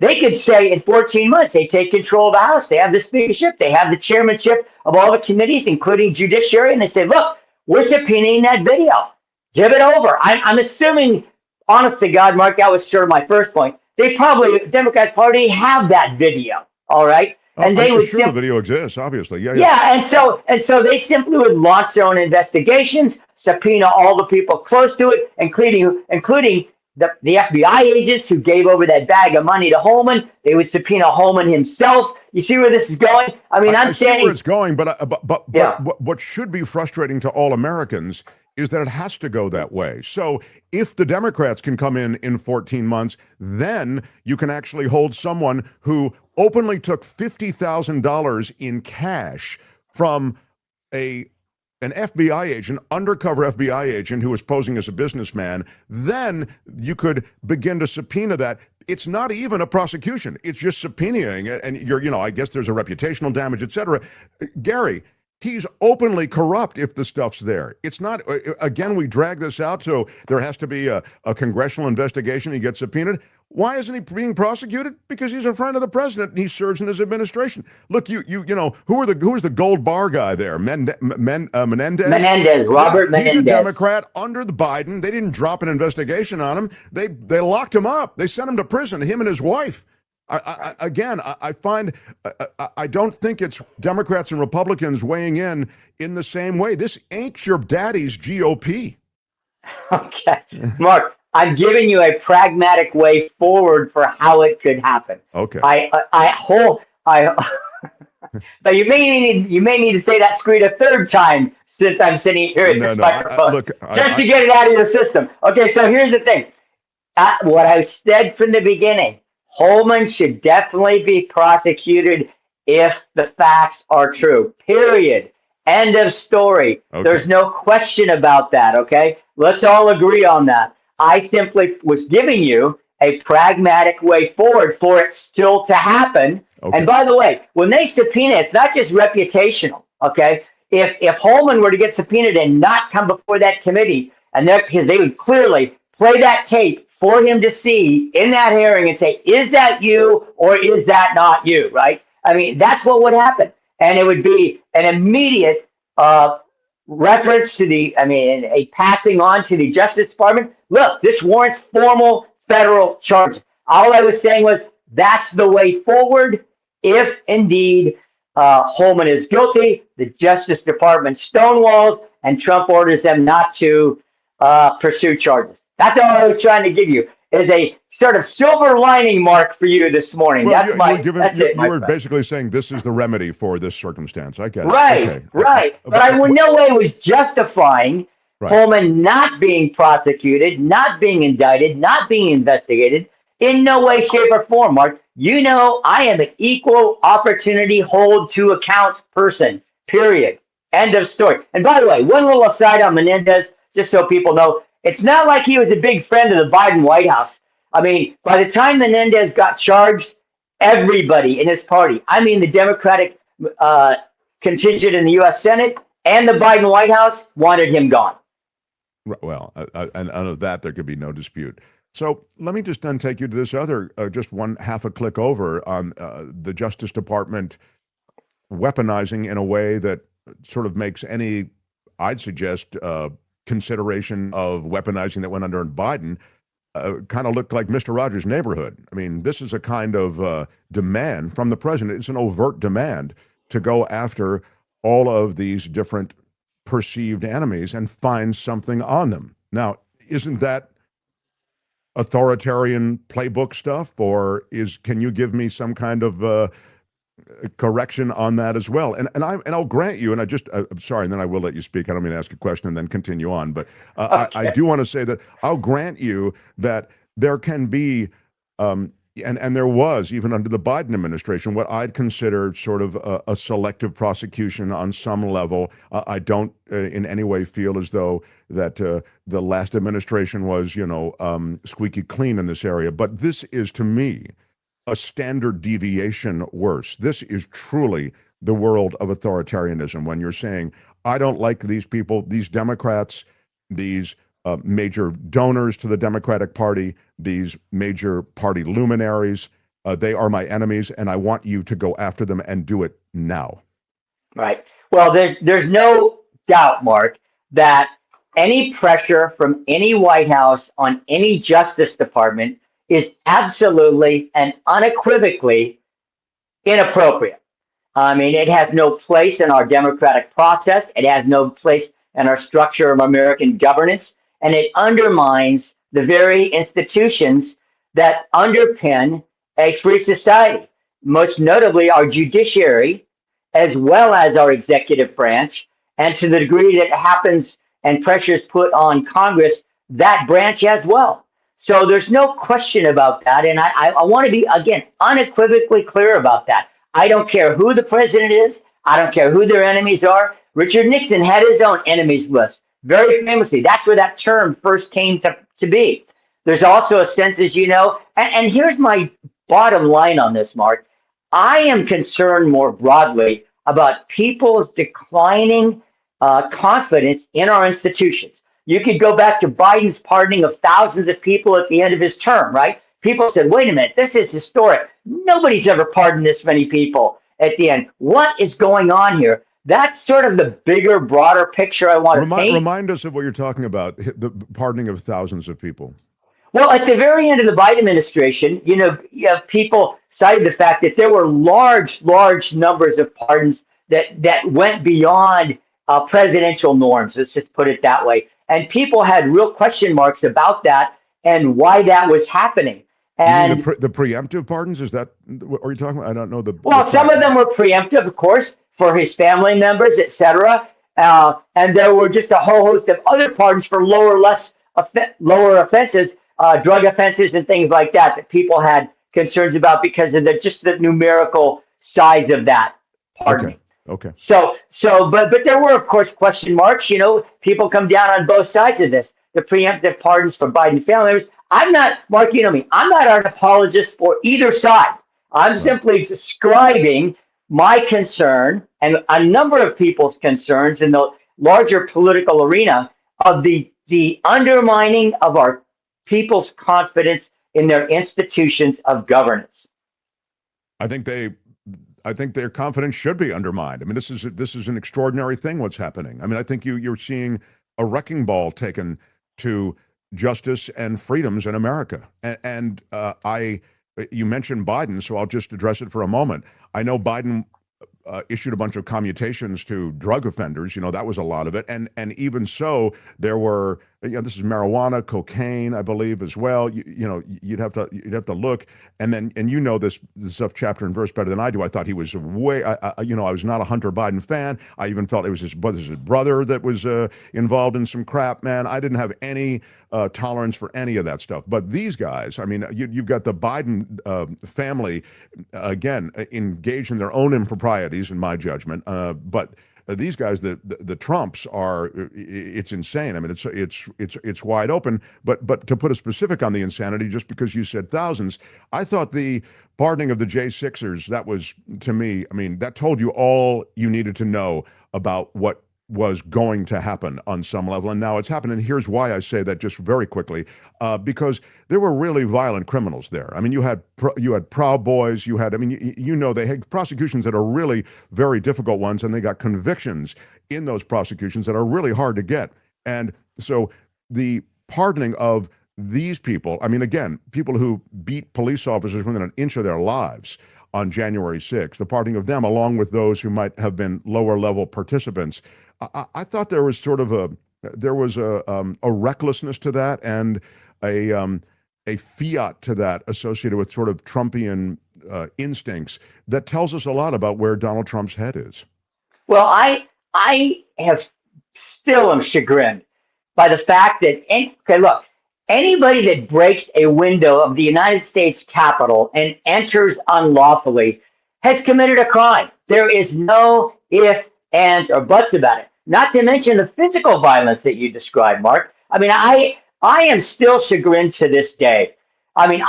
they could say in 14 months, they take control of the House, they have the speakership, they have the chairmanship of all the committees, including judiciary, and they say, look, we're subpoenaing that video. Give it over. I'm assuming, honest to God, Mark, that was sort of my first point. The Democrats Party have that video, all right? And they would the video exists, obviously. Yeah, and so they simply would launch their own investigations, subpoena all the people close to it, including the FBI agents who gave over that bag of money to Homan. They would subpoena Homan himself. You see where this is going? I mean, I'm saying see where it's going, but what should be frustrating to all Americans is that it has to go that way. So if the Democrats can come in 14 months, then you can actually hold someone who openly took $50,000 in cash from an FBI agent, undercover FBI agent who was posing as a businessman. Then you could begin to subpoena that. It's not even a prosecution. It's just subpoenaing it. And I guess there's a reputational damage, et cetera. Gary, he's openly corrupt if the stuff's there. It's not, again, we drag this out, so there has to be a congressional investigation. He gets subpoenaed. Why isn't he being prosecuted? Because he's a friend of the president and he serves in his administration. Look, who is the gold bar guy there? Menendez? Robert Menendez. He's a Democrat under the Biden. They didn't drop an investigation on him. They locked him up. They sent him to prison, him and his wife. I don't think it's Democrats and Republicans weighing in the same way. This ain't your daddy's GOP. Okay, Mark, I'm giving you a pragmatic way forward for how it could happen. Okay. But you may need to say that screed a third time since I'm sitting here at this microphone. Just to get it out of your system. Okay, so here's the thing. What I said from the beginning, Homan should definitely be prosecuted if the facts are true. Period. End of story. Okay. There's no question about that, okay? Let's all agree on that. I simply was giving you a pragmatic way forward for it still to happen. Okay. And by the way, when they subpoena, it's not just reputational, okay? If Homan were to get subpoenaed and not come before that committee, and they would clearly play that tape for him to see in that hearing and say, is that you or is that not you, right? I mean, that's what would happen. And it would be an immediate reference to a passing on to the Justice Department. Look, this warrants formal federal charges. All I was saying was that's the way forward if indeed Homan is guilty, the Justice Department stonewalls, and Trump orders them not to pursue charges. That's all I was trying to give you, is a sort of silver lining, Mark, for you this morning. Well, you were basically saying this is the remedy for this circumstance. I get it. Right, okay. Right. But I in no way was justifying Homan not being prosecuted, not being indicted, not being investigated. In no way, shape, or form, Mark. You know I am an equal opportunity hold to account person, period. End of story. And by the way, one little aside on Menendez, just so people know, it's not like he was a big friend of the Biden White House. I mean, by the time Menendez got charged, everybody in his party, I mean, the Democratic contingent in the U.S. Senate and the Biden White House wanted him gone. Well, and of that, there could be no dispute. So let me just then take you to this other, just one half a click over on the Justice Department weaponizing in a way that sort of makes any, I'd suggest, consideration of weaponizing that went under in Biden kind of looked like Mr. Rogers' Neighborhood. I mean, this is a kind of demand from the president. It's an overt demand to go after all of these different perceived enemies and find something on them. Now, isn't that authoritarian playbook stuff, or can you give me some kind of correction on that as well? And I'll grant you, and I'm sorry, and then I will let you speak. I don't mean to ask a question and then continue on, but Okay. I do want to say that I'll grant you that there can be, and there was, even under the Biden administration, what I'd consider sort of a selective prosecution on some level. I don't in any way feel as though that the last administration was, squeaky clean in this area. But this is, to me, a standard deviation worse. This is truly the world of authoritarianism, when you're saying, I don't like these people, these Democrats, these major donors to the Democratic Party, these major party luminaries, they are my enemies, and I want you to go after them and do it now. Right. Well, there's no doubt, Mark, that any pressure from any White House on any Justice Department is absolutely and unequivocally inappropriate. I mean, it has no place in our democratic process. It has no place in our structure of American governance, and it undermines the very institutions that underpin a free society, most notably our judiciary, as well as our executive branch, and to the degree that it happens and pressures put on Congress, that branch as well. So there's no question about that. And I want to be, again, unequivocally clear about that. I don't care who the president is. I don't care who their enemies are. Richard Nixon had his own enemies list, very famously. That's where that term first came to be. There's also a sense, as you know, and here's my bottom line on this, Mark. I am concerned more broadly about people's declining confidence in our institutions. You could go back to Biden's pardoning of thousands of people at the end of his term, right? People said, wait a minute, this is historic. Nobody's ever pardoned this many people at the end. What is going on here? That's sort of the bigger, broader picture I want to paint. Remind us of what you're talking about, the pardoning of thousands of people. Well, at the very end of the Biden administration, people cited the fact that there were large numbers of pardons that went beyond presidential norms. Let's just put it that way. And people had real question marks about that and why that was happening. And you mean the preemptive pardons? Is that what are you talking about? I don't know Well, some of them were preemptive, of course, for his family members, etc. And there were just a whole host of other pardons for lower offenses, drug offenses and things like that people had concerns about because of the numerical size of that pardoning. Okay. So, but there were, of course, question marks. People come down on both sides of this. The preemptive pardons for Biden family members. I'm not, Mark, you know me. I'm not an apologist for either side. I'm simply describing my concern and a number of people's concerns in the larger political arena of the undermining of our people's confidence in their institutions of governance. I think their confidence should be undermined. I mean, this is an extraordinary thing what's happening. I mean, I think you're seeing a wrecking ball taken to justice and freedoms in America. And you mentioned Biden, so I'll just address it for a moment. I know Biden issued a bunch of commutations to drug offenders. That was a lot of it. And even so, there were, this is marijuana, cocaine, I believe, as well. You'd have to look. And then, this stuff chapter and verse better than I do. I thought he was way, I was not a Hunter Biden fan. I even felt it was his brother that was involved in some crap, man. I didn't have any tolerance for any of that stuff. But these guys, I mean, you've got the Biden family, again, engaged in their own improprieties, in my judgment. But these guys, the Trumps are, it's insane. I mean, it's wide open. But to put a specific on the insanity, just because you said thousands, I thought the pardoning of the J6ers, that was, to me, I mean, that told you all you needed to know about what was going to happen on some level, and now it's happened. And here's why I say that, just very quickly, because there were really violent criminals there. I mean, you had Proud Boys, you had, I mean, you know, they had prosecutions that are really very difficult ones, and they got convictions in those prosecutions that are really hard to get. And so the pardoning of these people, I mean, again, people who beat police officers within an inch of their lives on January 6th, the pardoning of them, along with those who might have been lower level participants, I thought there was sort of a recklessness to that, and a fiat to that associated with sort of Trumpian instincts that tells us a lot about where Donald Trump's head is. Well, I have still am chagrined by the fact that, okay, look, anybody that breaks a window of the United States Capitol and enters unlawfully has committed a crime. There is no if, ands, or buts about it. Not to mention the physical violence that you described, Mark. I mean, I am still chagrined to this day. I mean,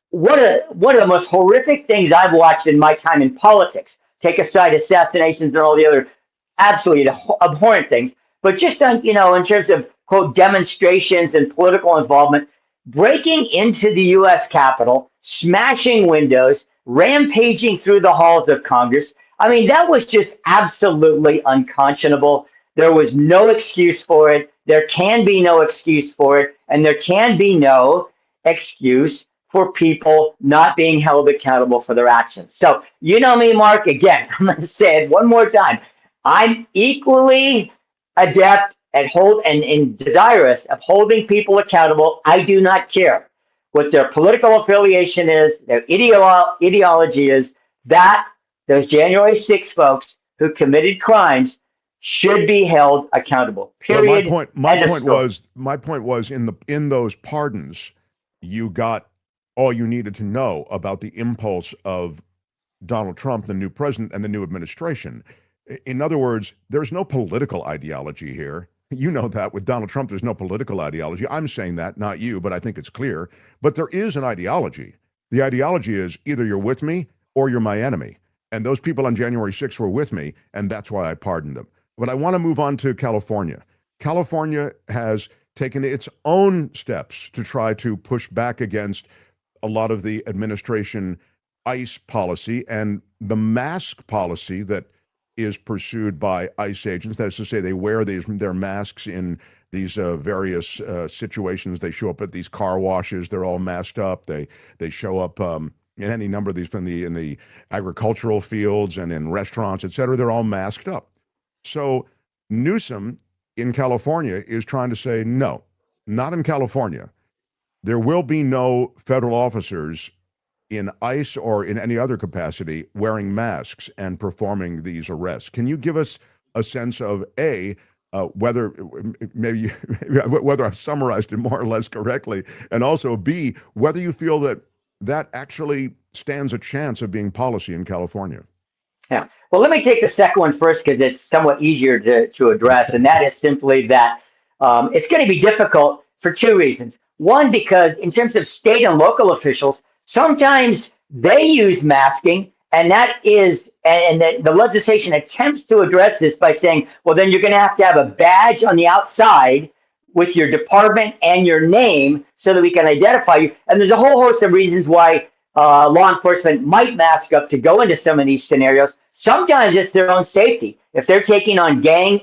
one of the most horrific things I've watched in my time in politics, take aside assassinations and all the other absolutely abhorrent things, but just on, in terms of, quote, demonstrations and political involvement, breaking into the U.S. Capitol, smashing windows, rampaging through the halls of Congress. I mean, that was just absolutely unconscionable. There was no excuse for it. There can be no excuse for it. And there can be no excuse for people not being held accountable for their actions. So, you know me, Mark, again, I'm going to say it one more time. I'm equally adept at and desirous of holding people accountable. I do not care what their political affiliation is, their ideology is, that those January 6 folks who committed crimes should be held accountable. Period. But my point was in those pardons, you got all you needed to know about the impulse of Donald Trump, the new president, and the new administration. In other words, there's no political ideology here. You know that with Donald Trump, there's no political ideology. I'm saying that, not you, but I think it's clear. But there is an ideology. The ideology is either you're with me or you're my enemy. And those people on January 6th were with me, and that's why I pardoned them. But I want to move on to California. California has taken its own steps to try to push back against a lot of the administration ICE policy and the mask policy that is pursued by ICE agents. That is to say, they wear their masks in these various situations. They show up at these car washes. They're all masked up. They show up in any number of these in the agricultural fields and in restaurants, et cetera. They're all masked up. So Newsom in California is trying to say, no, not in California. There will be no federal officers in ICE or in any other capacity wearing masks and performing these arrests. Can you give us a sense of whether I've summarized it more or less correctly, and also B, whether you feel that actually stands a chance of being policy in California? Yeah. Well, let me take the second one first because it's somewhat easier to address, and that is simply that it's going to be difficult for two reasons. One, because in terms of state and local officials, sometimes they use masking, and that is, and the legislation attempts to address this by saying, well, then you're going to have a badge on the outside with your department and your name so that we can identify you. And there's a whole host of reasons why law enforcement might mask up to go into some of these scenarios. Sometimes it's their own safety. If they're taking on gang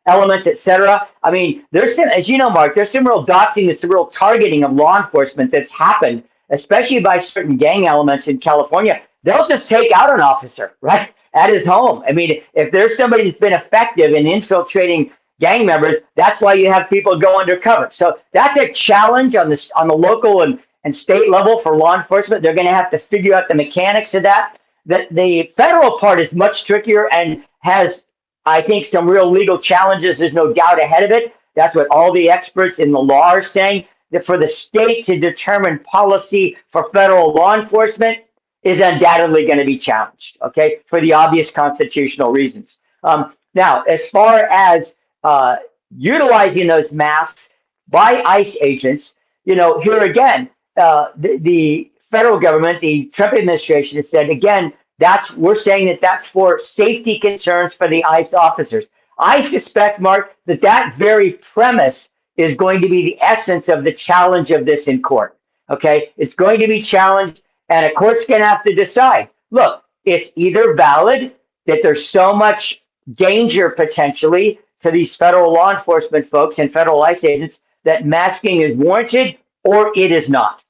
elements, et cetera. I mean, there's some, as you know, Mark, there's some real doxing, there's some real targeting of law enforcement that's happened, especially by certain gang elements in California. They'll just take out an officer, right, at his home. I mean, if there's somebody that's been effective in infiltrating gang members, that's why you have people go undercover. So that's a challenge on the local and state level for law enforcement. They're going to have to figure out the mechanics of that. The federal part is much trickier and has, I think, some real legal challenges. There's no doubt ahead of it. That's what all the experts in the law are saying. That for the state to determine policy for federal law enforcement is undoubtedly going to be challenged, okay, for the obvious constitutional reasons. Now, as far as utilizing those masks by ICE agents, here again, the federal government, the Trump administration has said, again, we're saying that's for safety concerns for the ICE officers. I suspect, Mark, that very premise is going to be the essence of the challenge of this in court. Okay, it's going to be challenged, and a court's going to have to decide. Look, it's either valid that there's so much danger potentially to these federal law enforcement folks and federal ICE agents that masking is warranted, or it is not.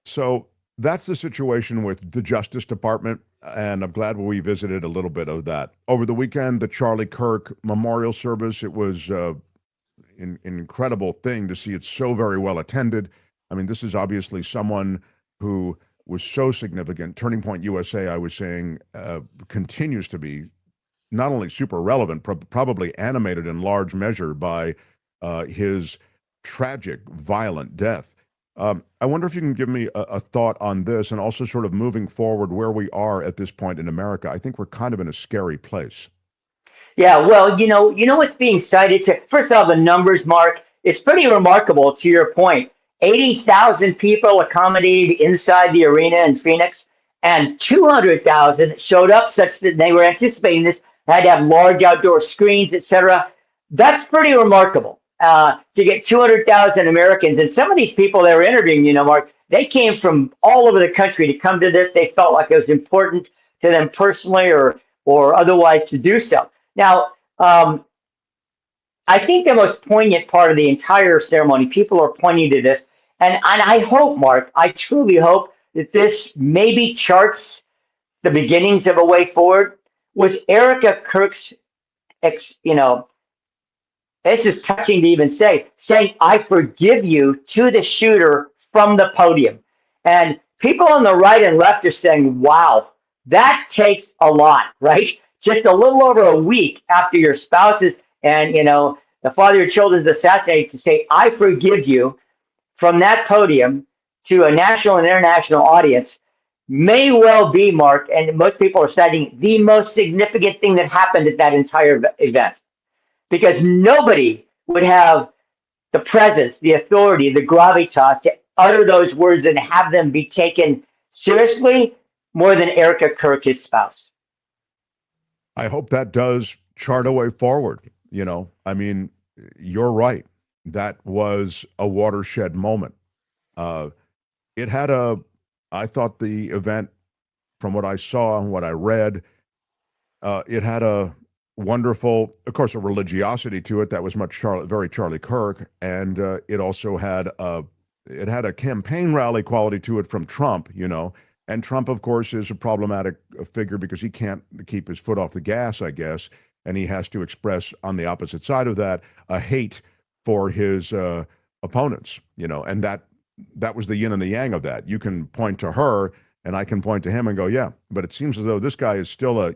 So that's the situation with the Justice Department, and I'm glad we visited a little bit of that. Over the weekend, the Charlie Kirk memorial service, it was an incredible thing to see it so very well attended. I mean, this is obviously someone who was so significant. Turning Point USA, I was saying, continues to be not only super relevant, probably animated in large measure by his tragic, violent death. I wonder if you can give me a thought on this, and also sort of moving forward where we are at this point in America. I think we're kind of in a scary place. Yeah, well, you know what's being cited to, first of all, the numbers, Mark, it's pretty remarkable to your point. 80,000 people accommodated inside the arena in Phoenix, and 200,000 showed up such that they were anticipating this, had to have large outdoor screens, etc. That's pretty remarkable. To get 200,000 Americans, and some of these people they were interviewing, Mark, they came from all over the country to come to this. They felt like it was important to them personally or otherwise to do so. Now, I think the most poignant part of the entire ceremony, people are pointing to this, and I hope, Mark, I truly hope that this maybe charts the beginnings of a way forward, was Erica Kirk's, this is touching to even say, saying, "I forgive you" to the shooter from the podium. And people on the right and left are saying, wow, that takes a lot, right? Just a little over a week after your spouses and, the father of your children is assassinated, to say, "I forgive you" from that podium to a national and international audience may well be, Mark, and most people are citing, the most significant thing that happened at that entire event. Because nobody would have the presence, the authority, the gravitas to utter those words and have them be taken seriously more than Erica Kirk, his spouse. I hope that does chart a way forward. I mean, you're right. That was a watershed moment. I thought the event, from what I saw and what I read, it had a wonderful, of course, a religiosity to it that was very Charlie Kirk, and it also had a campaign rally quality to it from Trump, and Trump, of course, is a problematic figure because he can't keep his foot off the gas, I guess, and he has to express on the opposite side of that a hate for his opponents, and that was the yin and the yang of that. You can point to her, and I can point to him and go, yeah, but it seems as though this guy is still an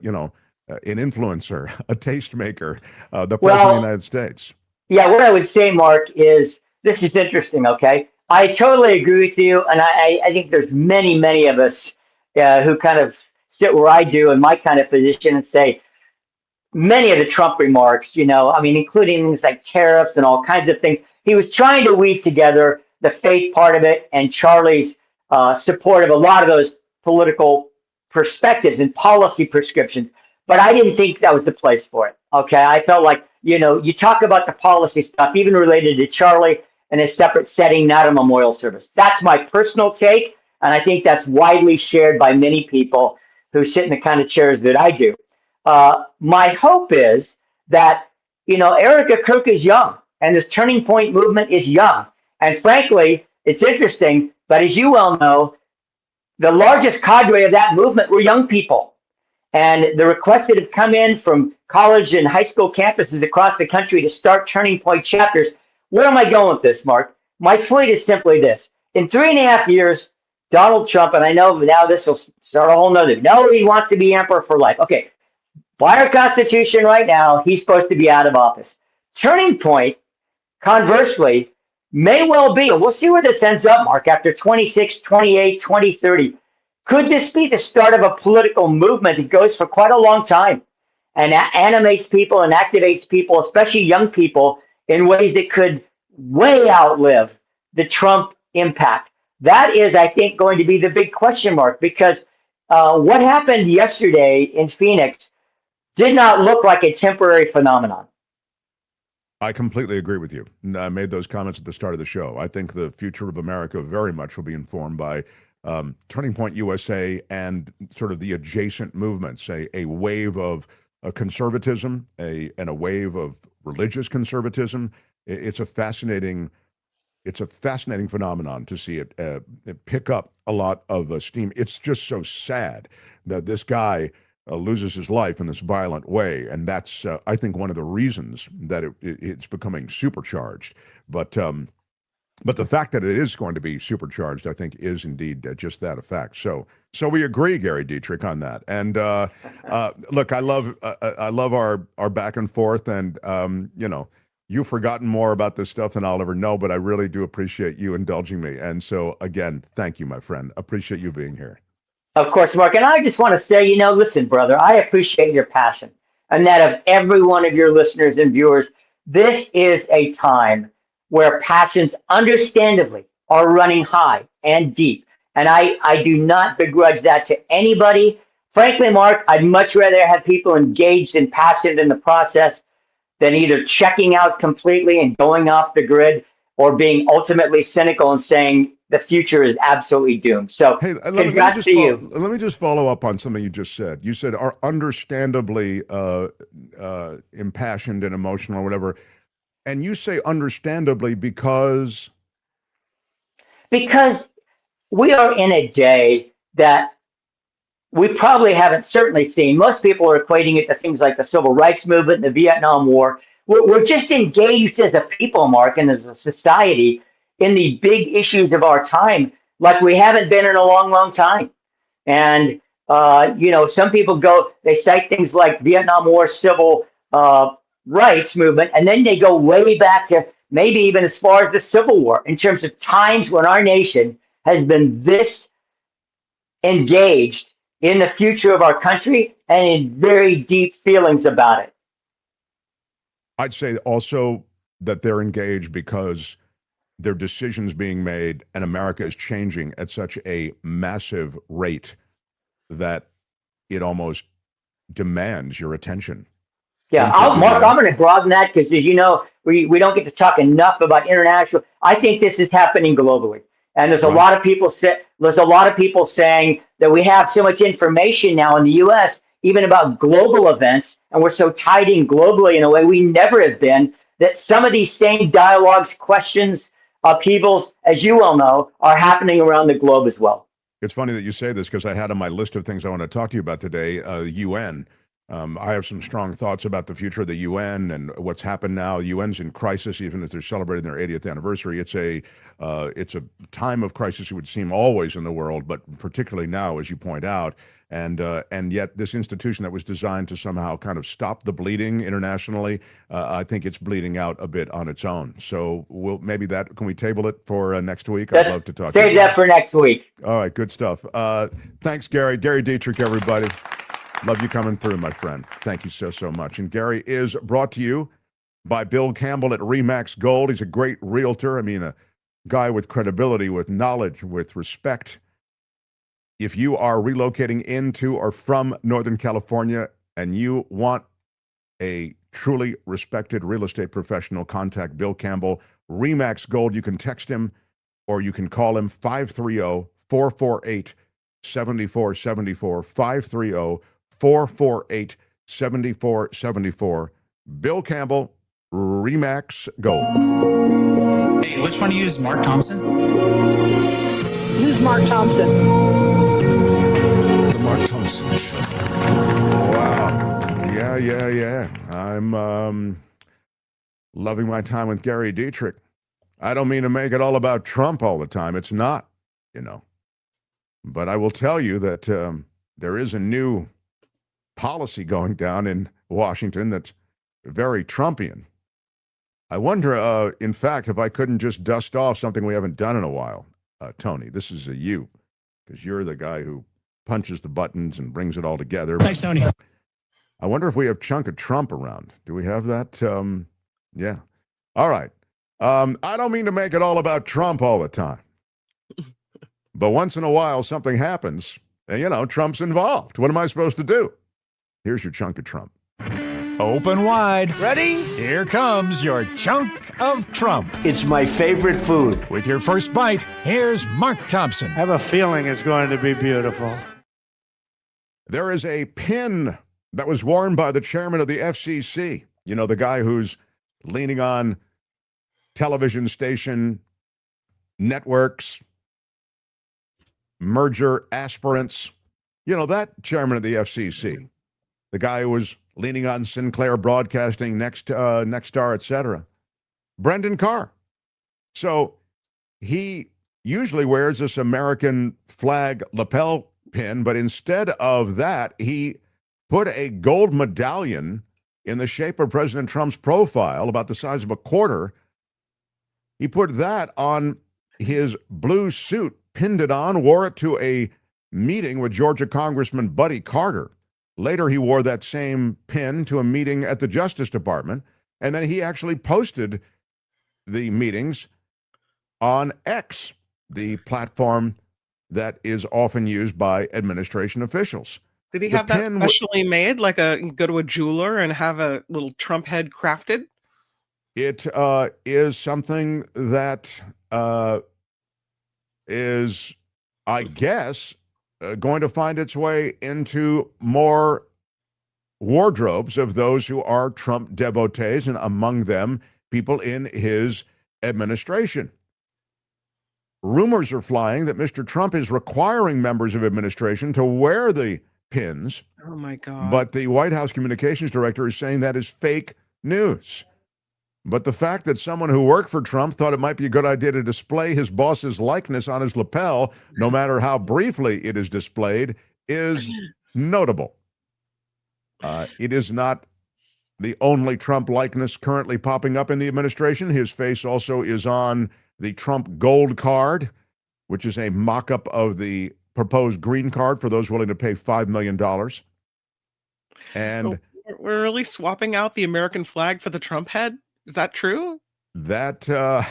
influencer, a tastemaker, the president of the United States. Yeah, what I would say, Mark, is this is interesting, okay? I totally agree with you, and I think there's many of us who kind of sit where I do in my kind of position and say, many of the Trump remarks, including things like tariffs and all kinds of things, he was trying to weave together the faith part of it and Charlie's support of a lot of those political perspectives and policy prescriptions. But I didn't think that was the place for it. Okay, I felt like, you talk about the policy stuff, even related to Charlie, in a separate setting, not a memorial service. That's my personal take, and I think that's widely shared by many people who sit in the kind of chairs that I do. My hope is that, Erica Kirk is young, and this Turning Point movement is young. And frankly, it's interesting, but as you well know, the largest cadre of that movement were young people. And the requests that have come in from college and high school campuses across the country to start Turning Point chapters, where am I going with this, Mark? My point is simply this. In 3.5 years, Donald Trump, and I know now this will start a whole nother, no, he wants to be emperor for life. Okay, by our Constitution right now, he's supposed to be out of office. Turning Point, conversely, may well be, and we'll see where this ends up, Mark, after 26, 28, 2030. Could this be the start of a political movement that goes for quite a long time? and animates people and activates people, especially young people, in ways that could way outlive the Trump impact. That is, I think, going to be the big question mark, because what happened yesterday in Phoenix did not look like a temporary phenomenon. I completely agree with you. I made those comments at the start of the show. I think the future of America very much will be informed by Turning Point USA and sort of the adjacent movements, a wave of conservatism, and a wave of religious conservatism. It's a fascinating phenomenon to see it pick up a lot of steam. It's just so sad that this guy loses his life in this violent way, and that's I think one of the reasons that it's becoming supercharged. But the fact that it is going to be supercharged, I think, is indeed just that a fact. So we agree, Gary Dietrich, on that. And look, I love our back and forth, and you've forgotten more about this stuff than I'll ever know, but I really do appreciate you indulging me. And so again, thank you, my friend. Appreciate you being here. Of course, Mark. And I just want to say, listen, brother, I appreciate your passion and that of every one of your listeners and viewers. This is a time where passions, understandably, are running high and deep. And I do not begrudge that to anybody. Frankly, Mark, I'd much rather have people engaged and passionate in the process than either checking out completely and going off the grid, or being ultimately cynical and saying the future is absolutely doomed. So hey, congrats to you. Let me just follow up on something you just said. You said are understandably impassioned and emotional or whatever. And you say understandably because we are in a day that we probably haven't certainly seen. Most people are equating it to things like the Civil Rights Movement and the Vietnam War. We're just engaged as a people, Mark, and as a society in the big issues of our time like we haven't been in a long, long time. And, some people they cite things like Vietnam War, Civil Rights Movement, and then they go way back to maybe even as far as the Civil War in terms of times when our nation has been this engaged in the future of our country and in very deep feelings about it. I'd say also that they're engaged because there are decisions being made and America is changing at such a massive rate that it almost demands your attention. Yeah, Mark, I'm going to broaden that because, as you know, we don't get to talk enough about international. I think this is happening globally. And there's a lot of people saying that we have so much information now in the U.S., even about global events, and we're so tied in globally in a way we never have been, that some of these same dialogues, questions, upheavals, as you well know, are happening around the globe as well. It's funny that you say this because I had on my list of things I want to talk to you about today, the UN. I have some strong thoughts about the future of the UN and what's happened now. The UN's in crisis, even as they're celebrating their 80th anniversary. It's a time of crisis, it would seem, always in the world, but particularly now, as you point out. And yet this institution that was designed to somehow kind of stop the bleeding internationally, I think it's bleeding out a bit on its own. So can we table it for next week? I'd love to talk to you. Save that for next week. All right, good stuff. Thanks, Gary. Gary Dietrich, everybody. Love you coming through, my friend. Thank you so much. And Gary is brought to you by Bill Campbell at Remax Gold. He's a great realtor. I mean, a guy with credibility, with knowledge, with respect. If you are relocating into or from Northern California and you want a truly respected real estate professional, contact Bill Campbell, Remax Gold. You can text him or you can call him 530-448-7474, 530-448-7474. Bill Campbell, Remax Gold. Hey, which one do you use, Mark Thompson? Use Mark Thompson. The Mark Thompson Show. Wow. Yeah. I'm loving my time with Gary Dietrich. I don't mean to make it all about Trump all the time. It's not, But I will tell you that there is a new policy going down in Washington that's very Trumpian. I wonder, in fact, if I couldn't just dust off something we haven't done in a while. Tony, this is you, because you're the guy who punches the buttons and brings it all together. Thanks, Tony. I wonder if we have chunk of Trump around. Do we have that? Yeah. All right. I don't mean to make it all about Trump all the time. But once in a while, something happens, and, Trump's involved. What am I supposed to do? Here's your chunk of Trump. Open wide. Ready? Here comes your chunk of Trump. It's my favorite food. With your first bite, here's Mark Thompson. I have a feeling it's going to be beautiful. There is a pin that was worn by the chairman of the FCC. The guy who's leaning on television station networks, merger aspirants. That chairman of the FCC. The guy who was leaning on Sinclair Broadcasting, Nexstar, etc. Brendan Carr. So he usually wears this American flag lapel pin, but instead of that, he put a gold medallion in the shape of President Trump's profile, about the size of a quarter. He put that on his blue suit, pinned it on, wore it to a meeting with Georgia Congressman Buddy Carter. Later, he wore that same pin to a meeting at the Justice Department, and then he actually posted the meetings on X, the platform that is often used by administration officials. Did he have that specially made, like go to a jeweler and have a little Trump head crafted? It is something that is, I guess, going to find its way into more wardrobes of those who are Trump devotees, and among them, people in his administration. Rumors are flying that Mr. Trump is requiring members of administration to wear the pins. Oh, my God. But the White House communications director is saying that is fake news. But the fact that someone who worked for Trump thought it might be a good idea to display his boss's likeness on his lapel, no matter how briefly it is displayed, is notable. It is not the only Trump likeness currently popping up in the administration. His face also is on the Trump Gold Card, which is a mock-up of the proposed green card for those willing to pay $5 million. And so we're really swapping out the American flag for the Trump head? Is that true? That I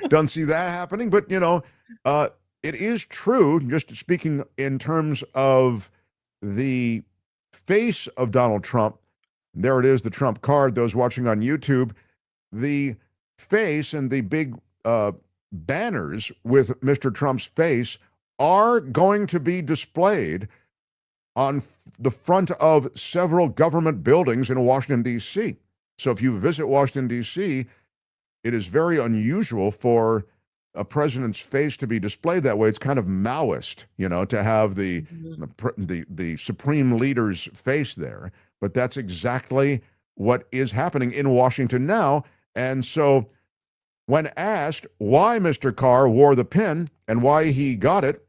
don't see that happening, but it is true. Just speaking in terms of the face of Donald Trump, there it is, the Trump card. Those watching on YouTube, the face and the big banners with Mr. Trump's face are going to be displayed on the front of several government buildings in Washington, D.C. So if you visit Washington, D.C., it is very unusual for a president's face to be displayed that way. It's kind of Maoist, to have the supreme leader's face there. But that's exactly what is happening in Washington now. And so when asked why Mr. Carr wore the pin and why he got it,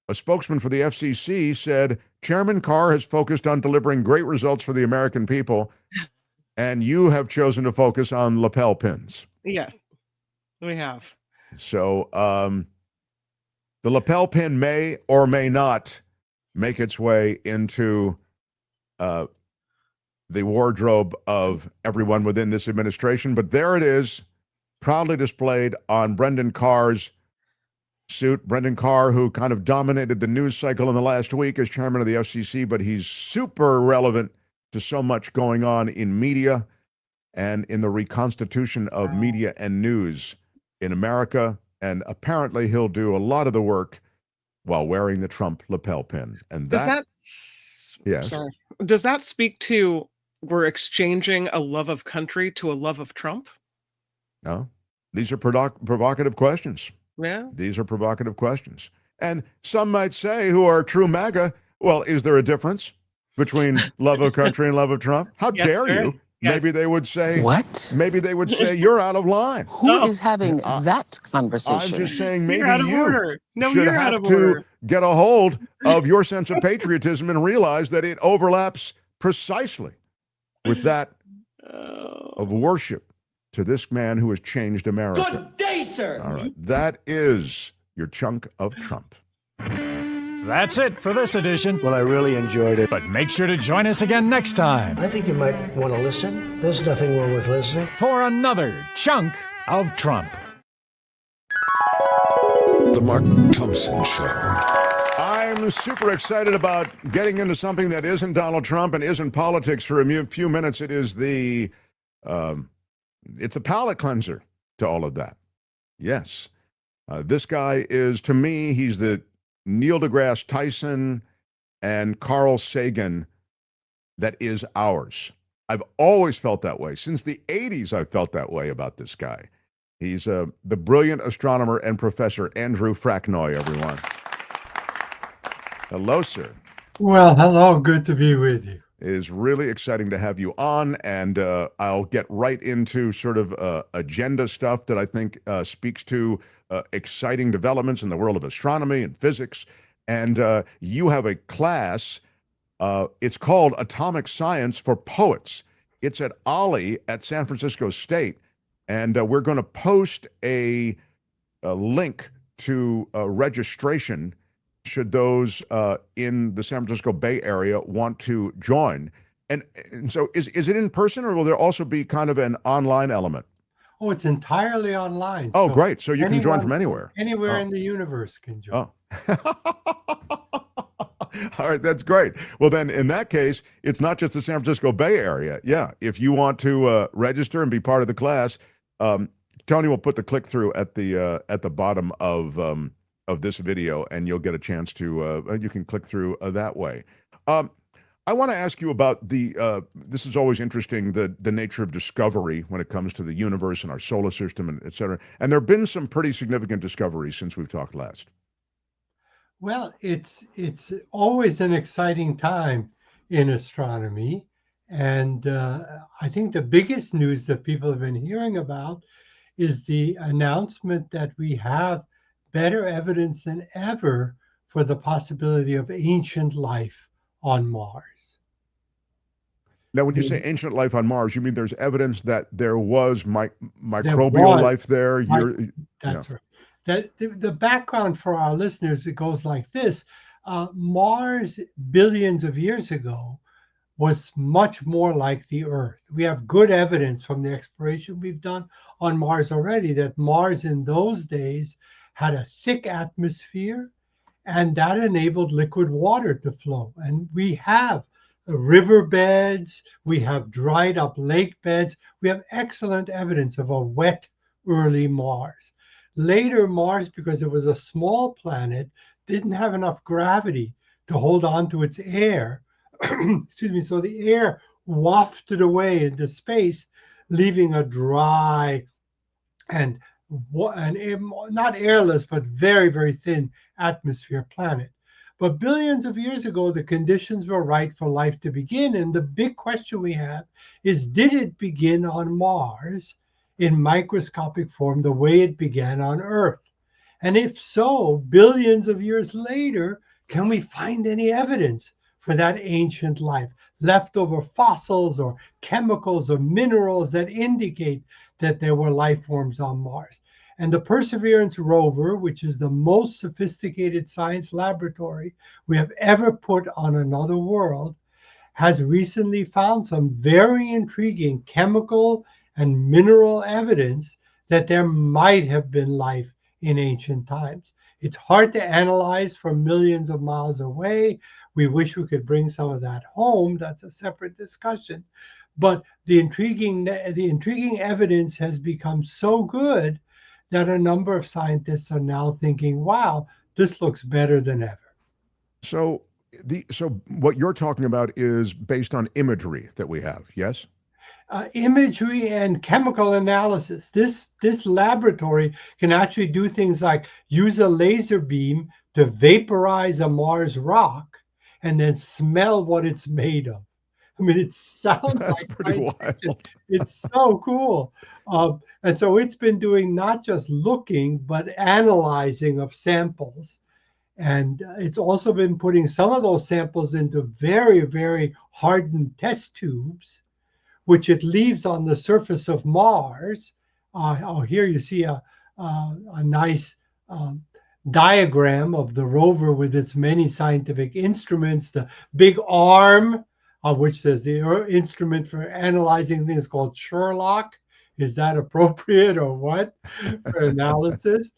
a spokesman for the FCC said, Chairman Carr has focused on delivering great results for the American people, and you have chosen to focus on lapel pins. Yes, we have. So the lapel pin may or may not make its way into the wardrobe of everyone within this administration, but there it is, proudly displayed on Brendan Carr's suit. Brendan Carr, who kind of dominated the news cycle in the last week as chairman of the FCC, but he's super relevant to so much going on in media and in the reconstitution of media and news in America. And apparently he'll do a lot of the work while wearing the Trump lapel pin. And yes. Sorry. Does that speak to we're exchanging a love of country to a love of Trump? No, these are provocative questions. Yeah. These are provocative questions. And some might say, who are true MAGA, well, is there a difference between love of country and love of Trump? How dare you? Yes. Maybe they would say, what? Maybe they would say, you're out of line. Who is having that conversation? I'm just saying maybe you're out of you order. No, should you're have out of to order. get a hold of your sense of patriotism and realize that it overlaps precisely with that of worship to this man who has changed America. Good day, sir. All right. That is your chunk of Trump. That's it for this edition. Well, I really enjoyed it. But make sure to join us again next time. I think you might want to listen. There's nothing wrong with listening. For another chunk of Trump. The Mark Thompson Show. I'm super excited about getting into something that isn't Donald Trump and isn't politics for a few minutes. It is it's a palate cleanser to all of that. Yes. This guy is, to me, he's the Neil deGrasse Tyson and Carl Sagan that is ours. I've always felt that way. Since the 80s, I've felt that way about this guy. He's the brilliant astronomer and professor, Andrew Fraknoi, everyone. Hello, sir. Well, hello. Good to be with you. It is really exciting to have you on, and I'll get right into sort of agenda stuff that I think speaks to exciting developments in the world of astronomy and physics. And you have a class, it's called Atomic Science for Poets. It's at Ollie at San Francisco State. And we're going to post a link to registration should those in the San Francisco Bay Area want to join. And so is it in person, or will there also be kind of an online element? Oh, it's entirely online. Oh, great. So you can join from anywhere. Anywhere in the universe can join. Oh. All right, that's great. Well, then in that case, it's not just the San Francisco Bay Area. Yeah, if you want to register and be part of the class, Tony will put the click-through at the bottom of this video, and you'll get a chance to, you can click through that way. I want to ask you about this is always interesting, the nature of discovery when it comes to the universe and our solar system, and et cetera. And there have been some pretty significant discoveries since we've talked last. Well, it's always an exciting time in astronomy. And I think the biggest news that people have been hearing about is the announcement that we have better evidence than ever for the possibility of ancient life on Mars. Now, when you say ancient life on Mars, you mean there's evidence that there was microbial life there? That's right. That the background for our listeners, it goes like this. Mars, billions of years ago, was much more like the Earth. We have good evidence from the exploration we've done on Mars already that Mars in those days had a thick atmosphere, and that enabled liquid water to flow. And we have riverbeds, we have dried up lake beds, we have excellent evidence of a wet early Mars. Later, Mars, because it was a small planet, didn't have enough gravity to hold on to its air. Excuse me, so the air wafted away into space, leaving a dry and not airless, but very, very thin atmosphere planet. But billions of years ago, the conditions were right for life to begin. And the big question we have is, did it begin on Mars in microscopic form the way it began on Earth? And if so, billions of years later, can we find any evidence for that ancient life? Leftover fossils or chemicals or minerals that indicate that there were life forms on Mars. And the Perseverance rover, which is the most sophisticated science laboratory we have ever put on another world, has recently found some very intriguing chemical and mineral evidence that there might have been life in ancient times. It's hard to analyze from millions of miles away. We wish we could bring some of that home. That's a separate discussion. But the intriguing evidence has become so good that a number of scientists are now thinking, wow, this looks better than ever. So what you're talking about is based on imagery that we have, yes? Imagery and chemical analysis. This laboratory can actually do things like use a laser beam to vaporize a Mars rock and then smell what it's made of. I mean, it sounds like pretty wild. It's so cool. And so it's been doing not just looking, but analyzing of samples. And it's also been putting some of those samples into very, very hardened test tubes, which it leaves on the surface of Mars. Here you see a nice diagram of the rover with its many scientific instruments, the big arm, of which there's the instrument for analyzing things called Sherlock. Is that appropriate or what for analysis?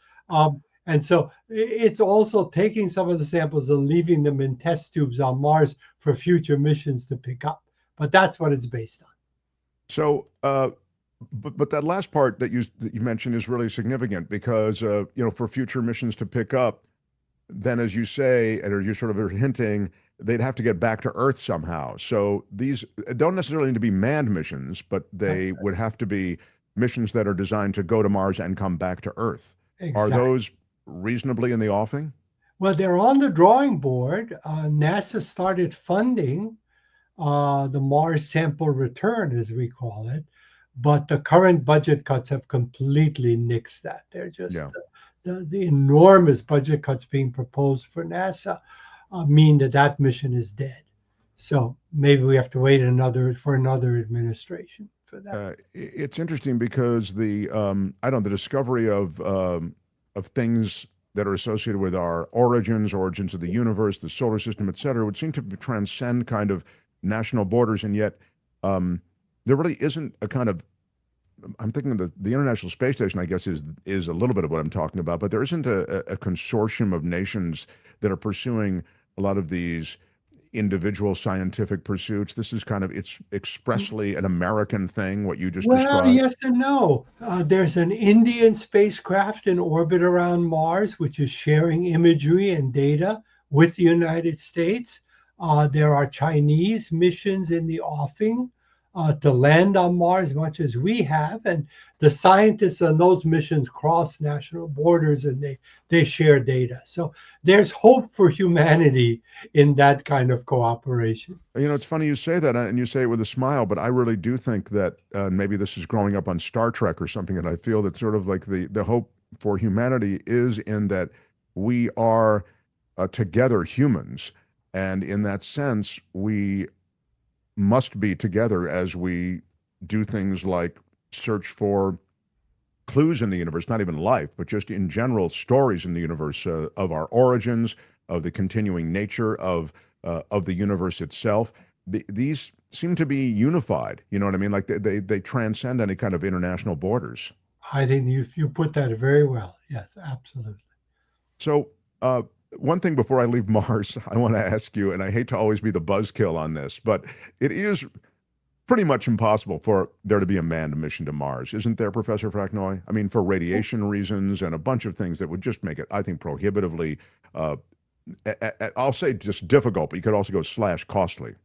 And so it's also taking some of the samples and leaving them in test tubes on Mars for future missions to pick up. But that's what it's based on. So, but that last part that you mentioned is really significant because for future missions to pick up, then as you say, or you sort of are hinting, they'd have to get back to Earth somehow. So these don't necessarily need to be manned missions, but they would have to be missions that are designed to go to Mars and come back to Earth. Exactly. Are those reasonably in the offing? Well, they're on the drawing board. NASA started funding the Mars sample return, as we call it, but the current budget cuts have completely nixed that. They're just the enormous budget cuts being proposed for NASA mean that mission is dead. So maybe we have to wait for another administration for that. It's interesting because the discovery of things that are associated with our origins of the universe, the solar system, et cetera, would seem to transcend kind of national borders, and yet there really isn't a kind of, I'm thinking of the International Space Station, I guess, is a little bit of what I'm talking about, but there isn't a consortium of nations that are pursuing a lot of these individual scientific pursuits. This is kind of, it's expressly an American thing, what you just described. Well, yes and no. There's an Indian spacecraft in orbit around Mars, which is sharing imagery and data with the United States. There are Chinese missions in the offing to land on Mars, much as we have. And the scientists on those missions cross national borders and they share data. So there's hope for humanity in that kind of cooperation. It's funny you say that, and you say it with a smile, but I really do think that maybe this is growing up on Star Trek or something, and I feel that sort of like the hope for humanity is in that we are together humans. And in that sense, we must be together as we do things like search for clues in the universe, not even life, but just in general stories in the universe of our origins, of the continuing nature of the universe itself. These seem to be unified. You know what I mean? Like they transcend any kind of international borders. I think you put that very well. Yes, absolutely. So one thing before I leave Mars, I want to ask you, and I hate to always be the buzzkill on this, but it is pretty much impossible for there to be a manned mission to Mars, isn't there, Professor Fraknoi? I mean, for radiation reasons and a bunch of things that would just make it, I think, prohibitively, I'll say just difficult, but you could also go / costly.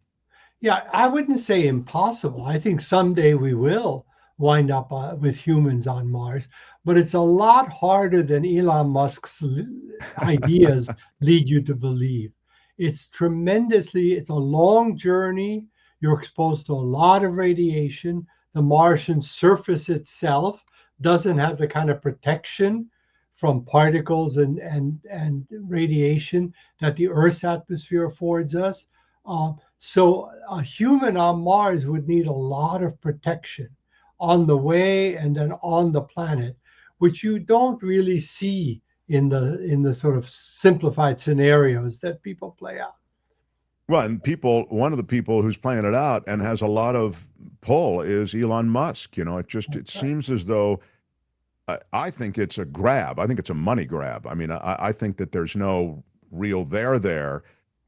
Yeah, I wouldn't say impossible. I think someday we will wind up with humans on Mars, but it's a lot harder than Elon Musk's ideas lead you to believe. It's a long journey. You're exposed to a lot of radiation. The Martian surface itself doesn't have the kind of protection from particles and radiation that the Earth's atmosphere affords us. So a human on Mars would need a lot of protection on the way and then on the planet, which you don't really see in the sort of simplified scenarios that people play out. Well, and one of the people who's playing it out and has a lot of pull is Elon Musk. It seems as though I think it's a grab. I think it's a money grab. I mean, I think that there's no real there,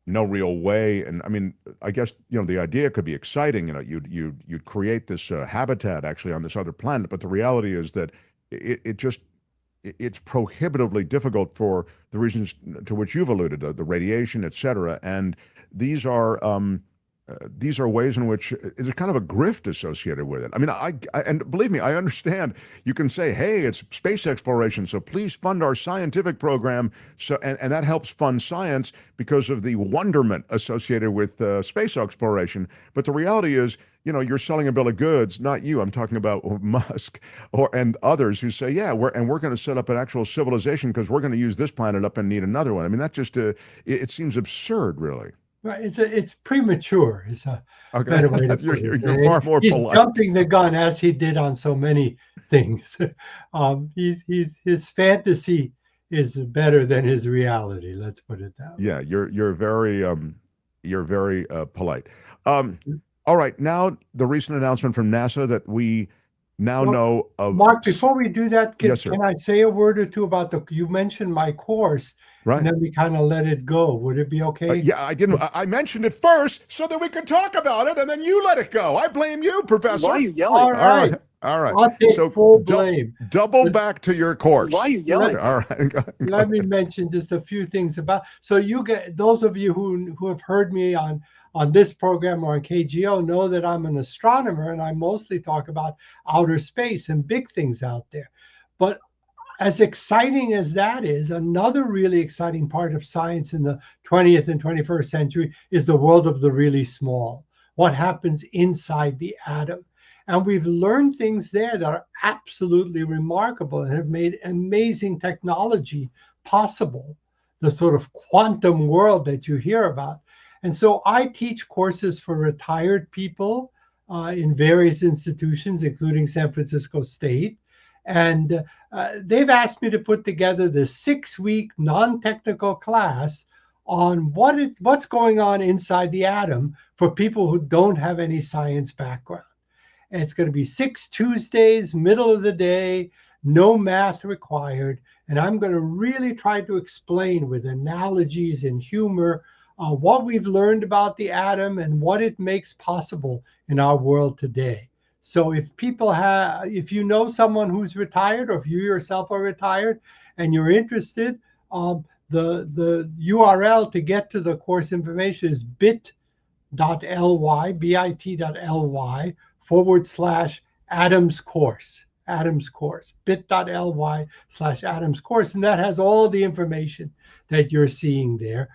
no real way. And I mean, I guess, the idea could be exciting. You'd create this habitat actually on this other planet, but the reality is that it's prohibitively difficult for the reasons to which you've alluded, the radiation, et cetera. And these are ways in which there's kind of a grift associated with it. I mean, and believe me, I understand. You can say, hey, it's space exploration, so please fund our scientific program. So, and that helps fund science because of the wonderment associated with space exploration. But the reality is, you're selling a bill of goods, not you. I'm talking about Musk and others who say, yeah, we're going to set up an actual civilization because we're going to use this planet up and need another one. I mean, that just it seems absurd, really. Right, it's premature. It's a better way to put it. You're far more He's polite. jumping the gun as he did on so many things. His fantasy is better than his reality. Let's put it that way. Yeah, you're very polite. All right, now the recent announcement from NASA that we now know of. Mark, before we do that, Yes, sir. can I say a word or two about you mentioned my course, right? And then we kind of let it go. Would it be okay? Yeah, I didn't. I mentioned it first so that we could talk about it, and then you let it go. I blame you, Professor. Why are you yelling? All right. I'll take full blame. Double back to your course. Why are you yelling? All right. Let me mention just a few things about. So you get those of you who have heard me on this program or on KGO know that I'm an astronomer, and I mostly talk about outer space and big things out there. But as exciting as that is, another really exciting part of science in the 20th and 21st century is the world of the really small. What happens inside the atom? And we've learned things there that are absolutely remarkable and have made amazing technology possible, the sort of quantum world that you hear about. And so I teach courses for retired people in various institutions, including San Francisco State. And they've asked me to put together the 6-week non-technical class on what's going on inside the atom for people who don't have any science background. And it's going to be 6 Tuesdays, middle of the day, no math required. And I'm going to really try to explain with analogies and humor what we've learned about the atom and what it makes possible in our world today. So if you know someone who's retired, or if you yourself are retired and you're interested, the URL to get to the course information is bit.ly, bit.ly/Adams course, bit.ly/Adams course. And that has all the information that you're seeing there.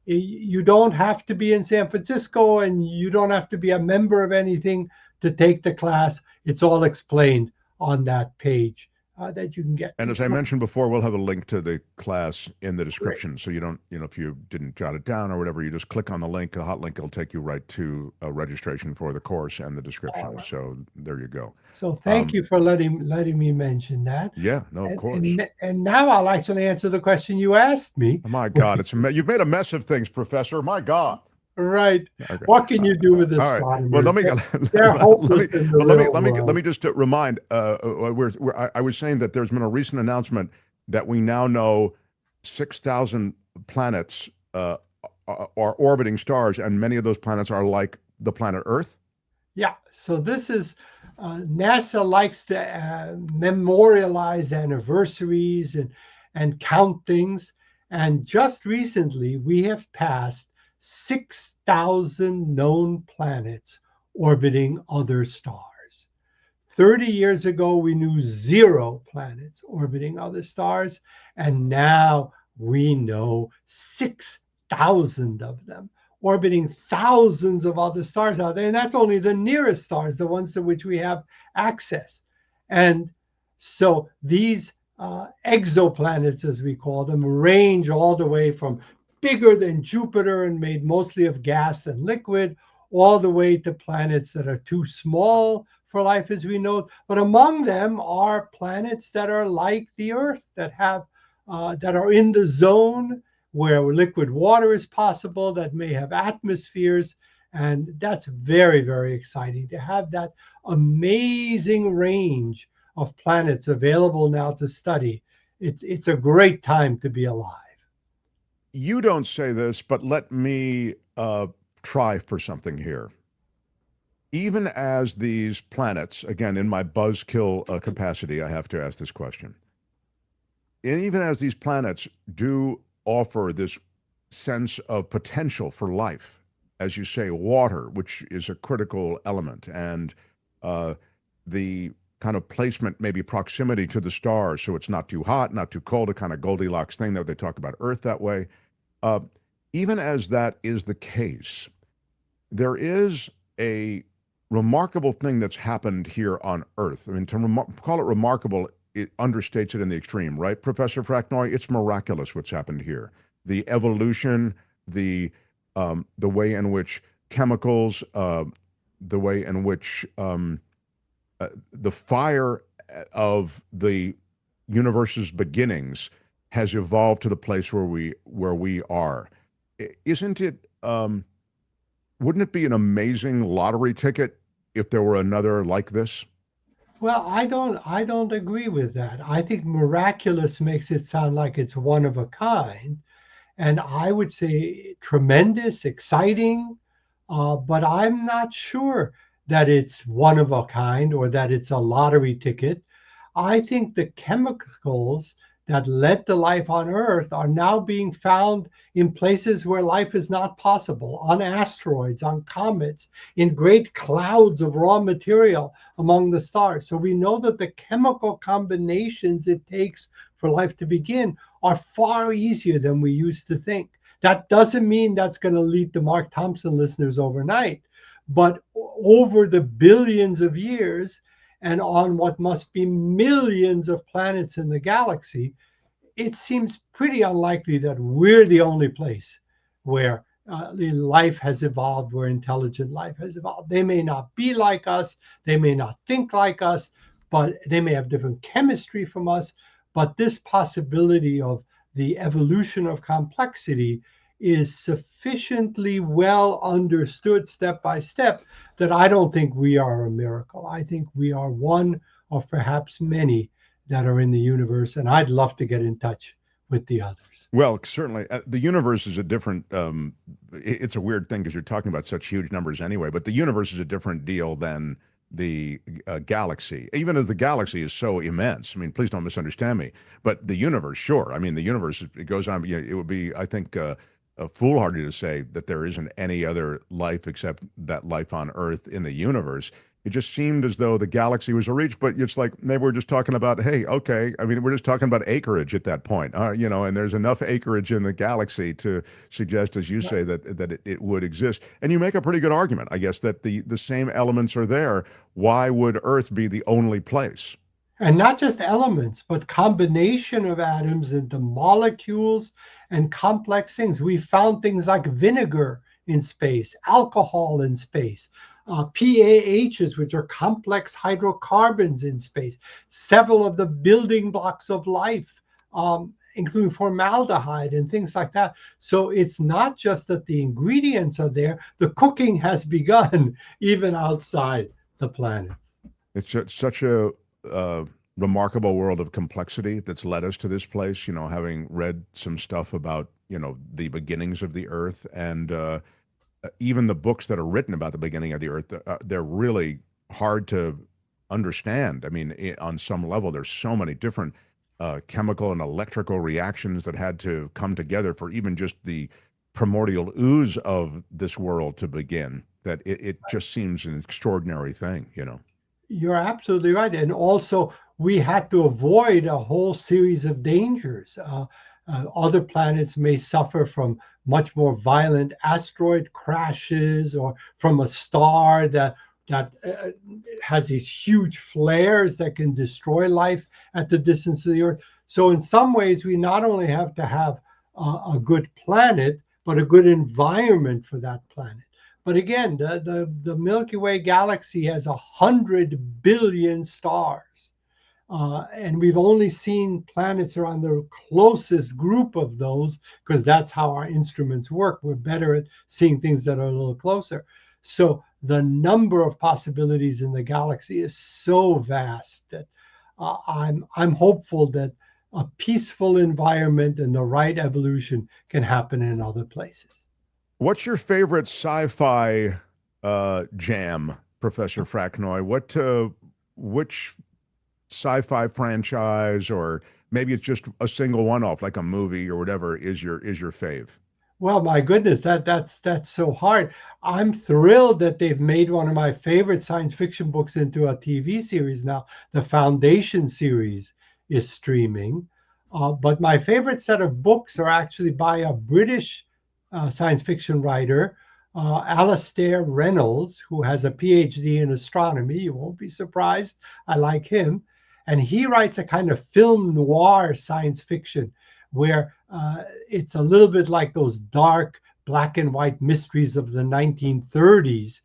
You don't have to be in San Francisco, and you don't have to be a member of anything to take the class. It's all explained on that page that you can get. And as I mentioned before, we'll have a link to the class in the description. Great. So you don't, if you didn't jot it down or whatever, you just click on the link, the hot link, it'll take you right to a registration for the course and the description. Right. So there you go. So thank you for letting me mention that. Yeah, no, of course. And now I'll actually answer the question you asked me. Oh my God, you've made a mess of things, Professor. My God. Right. Okay. What can you do with this? All right. Well, let me just remind. I was saying that there's been a recent announcement that we now know 6,000 planets are orbiting stars, and many of those planets are like the planet Earth. Yeah. So this is NASA likes to memorialize anniversaries and count things, and just recently we have passed 6,000 known planets orbiting other stars. 30 years ago, we knew 0 planets orbiting other stars, and now we know 6,000 of them orbiting thousands of other stars out there. And that's only the nearest stars, the ones to which we have access. And so these exoplanets, as we call them, range all the way from bigger than Jupiter and made mostly of gas and liquid, all the way to planets that are too small for life as we know it. But among them are planets that are like the Earth, that are in the zone where liquid water is possible, that may have atmospheres. And that's very, very exciting to have that amazing range of planets available now to study. It's a great time to be alive. You don't say this, but let me try for something here. Even as these planets, again, in my buzzkill capacity, I have to ask this question. And even as these planets do offer this sense of potential for life, as you say, water, which is a critical element, and the kind of placement, maybe proximity to the stars, so it's not too hot, not too cold, a kind of Goldilocks thing that they talk about Earth that way. Even as that is the case, there is a remarkable thing that's happened here on Earth. I mean, to call it remarkable, it understates it in the extreme, right, Professor Fraknoi? It's miraculous what's happened here. The evolution, the way in which chemicals, the way in which the fire of the universe's beginnings has evolved to the place where we are. Isn't it? Wouldn't it be an amazing lottery ticket if there were another like this? Well, I don't agree with that. I think miraculous makes it sound like it's one of a kind, and I would say tremendous, exciting, but I'm not sure that it's one of a kind or that it's a lottery ticket. I think the chemicals that led to life on Earth are now being found in places where life is not possible, on asteroids, on comets, in great clouds of raw material among the stars. So we know that the chemical combinations it takes for life to begin are far easier than we used to think. That doesn't mean that's going to lead to Mark Thompson listeners overnight, but over the billions of years, and on what must be millions of planets in the galaxy, it seems pretty unlikely that we're the only place where life has evolved, where intelligent life has evolved. They may not be like us, they may not think like us, but they may have different chemistry from us. But this possibility of the evolution of complexity is sufficiently well understood step by step that I don't think we are a miracle. I think we are one of perhaps many that are in the universe, and I'd love to get in touch with the others. Well, certainly. The universe is a different, it's a weird thing because you're talking about such huge numbers anyway, but the universe is a different deal than the galaxy, even as the galaxy is so immense. I mean, please don't misunderstand me, but the universe, sure. I mean, the universe, it goes on, it would be, I think, foolhardy to say that there isn't any other life except that life on Earth in the universe. It just seemed as though the galaxy was a reach, but it's like maybe we're just talking about, hey, okay, I mean, we're just talking about acreage at that point, and there's enough acreage in the galaxy to suggest, as you say, that it would exist. And you make a pretty good argument, I guess, that the same elements are there. Why would Earth be the only place? And not just elements, but combination of atoms into molecules and complex things. We found things like vinegar in space, alcohol in space, PAHs, which are complex hydrocarbons in space, several of the building blocks of life, including formaldehyde and things like that. So it's not just that the ingredients are there, the cooking has begun even outside the planets. It's such a remarkable world of complexity that's led us to this place, having read some stuff about, the beginnings of the Earth, and even the books that are written about the beginning of the Earth, they're really hard to understand. I mean, on some level, there's so many different chemical and electrical reactions that had to come together for even just the primordial ooze of this world to begin, that it just seems an extraordinary thing, You're absolutely right. And also, we had to avoid a whole series of dangers. Other planets may suffer from much more violent asteroid crashes, or from a star that has these huge flares that can destroy life at the distance of the Earth. So in some ways, we not only have to have a good planet, but a good environment for that planet. But again, the Milky Way galaxy has 100 billion stars. And we've only seen planets around the closest group of those, because that's how our instruments work. We're better at seeing things that are a little closer. So the number of possibilities in the galaxy is so vast that I'm hopeful that a peaceful environment and the right evolution can happen in other places. What's your favorite sci-fi jam, Professor Fraknoi? Which sci-fi franchise, or maybe it's just a single one-off, like a movie or whatever, is your fave? Well, my goodness, that's so hard. I'm thrilled that they've made one of my favorite science fiction books into a TV series now. The Foundation series is streaming, but my favorite set of books are actually by a British science fiction writer, Alastair Reynolds, who has a PhD in astronomy. You won't be surprised. I like him. And he writes a kind of film noir science fiction where it's a little bit like those dark black and white mysteries of the 1930s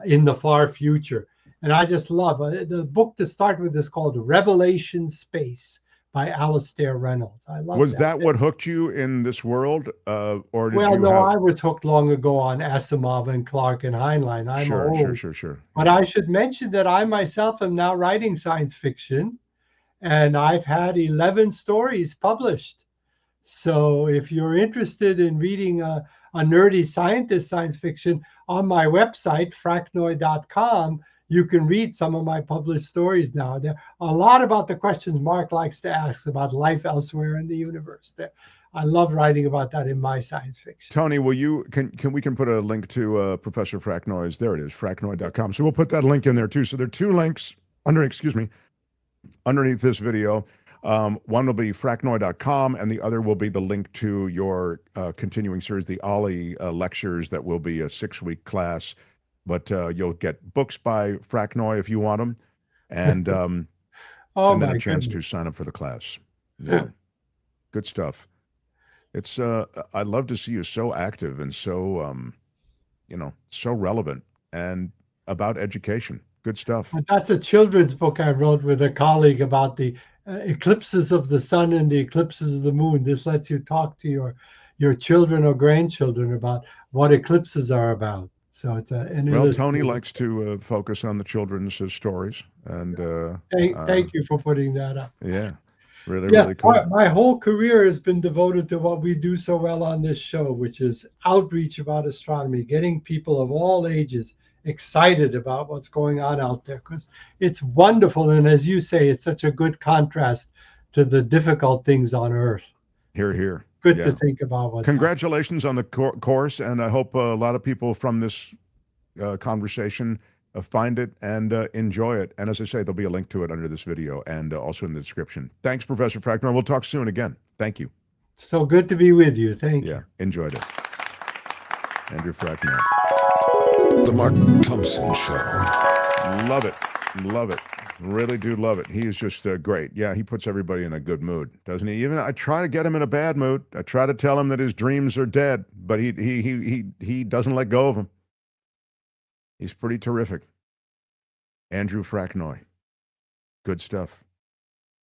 in the far future. And I just love the book to start with is called Revelation Space, by Alastair Reynolds. I love Was that what hooked you in this world, or did Well, you no, have? I was hooked long ago on Asimov and Clarke and Heinlein. I'm Sure, old. sure. But I should mention that I myself am now writing science fiction, and I've had 11 stories published. So if you're interested in reading a nerdy scientist science fiction, on my website, fraknoi.com, you can read some of my published stories now. There are a lot about the questions Mark likes to ask about life elsewhere in the universe. I love writing about that in my science fiction. Tony, will you we can put a link to Professor Fraknoi's? There it is, fraknoi.com. So we'll put that link in there too. So there are two links underneath this video. One will be fraknoi.com, and the other will be the link to your continuing series, the Ollie lectures, that will be a 6-week class. But you'll get books by Fraknoi if you want them, and and then a chance to sign up for the class. Yeah. Good stuff. It's I love to see you so active and so so relevant and about education. Good stuff. That's a children's book I wrote with a colleague about the eclipses of the sun and the eclipses of the moon. This lets you talk to your children or grandchildren about what eclipses are about. So it's well, Tony likes to focus on the children's stories, and thank you for putting that up. Yeah, really cool. My whole career has been devoted to what we do so well on this show, which is outreach about astronomy, getting people of all ages excited about what's going on out there, because it's wonderful, and as you say, it's such a good contrast to the difficult things on Earth. Here. Good to think about. Congratulations on the course, and I hope a lot of people from this conversation find it and enjoy it. And as I say, there'll be a link to it under this video and also in the description. Thanks, Professor Fraknoi. We'll talk soon again. Thank you. So good to be with you. Thank you. Yeah, enjoyed it. Andrew Fraknoi. The Mark Thompson Show. Love it. Really do love it. He is just great. Yeah, he puts everybody in a good mood, doesn't he? Even I try to get him in a bad mood. I try to tell him that his dreams are dead, but he doesn't let go of them. He's pretty terrific. Andrew Fraknoi. Good stuff.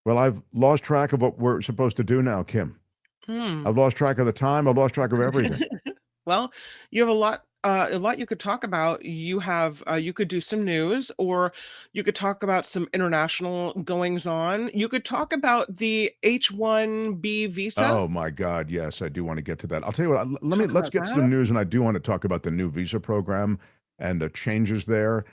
Well, I've lost track of what we're supposed to do now, Kim. I've lost track of the time. I've lost track of everything. Well, you have a lot you could talk about. You have you could do some news, or you could talk about some international goings on. You could talk about the H-1B visa. Oh my God, yes, I do want to get to that. I'll tell you what. Let's get some news, and I do want to talk about the new visa program and the changes there.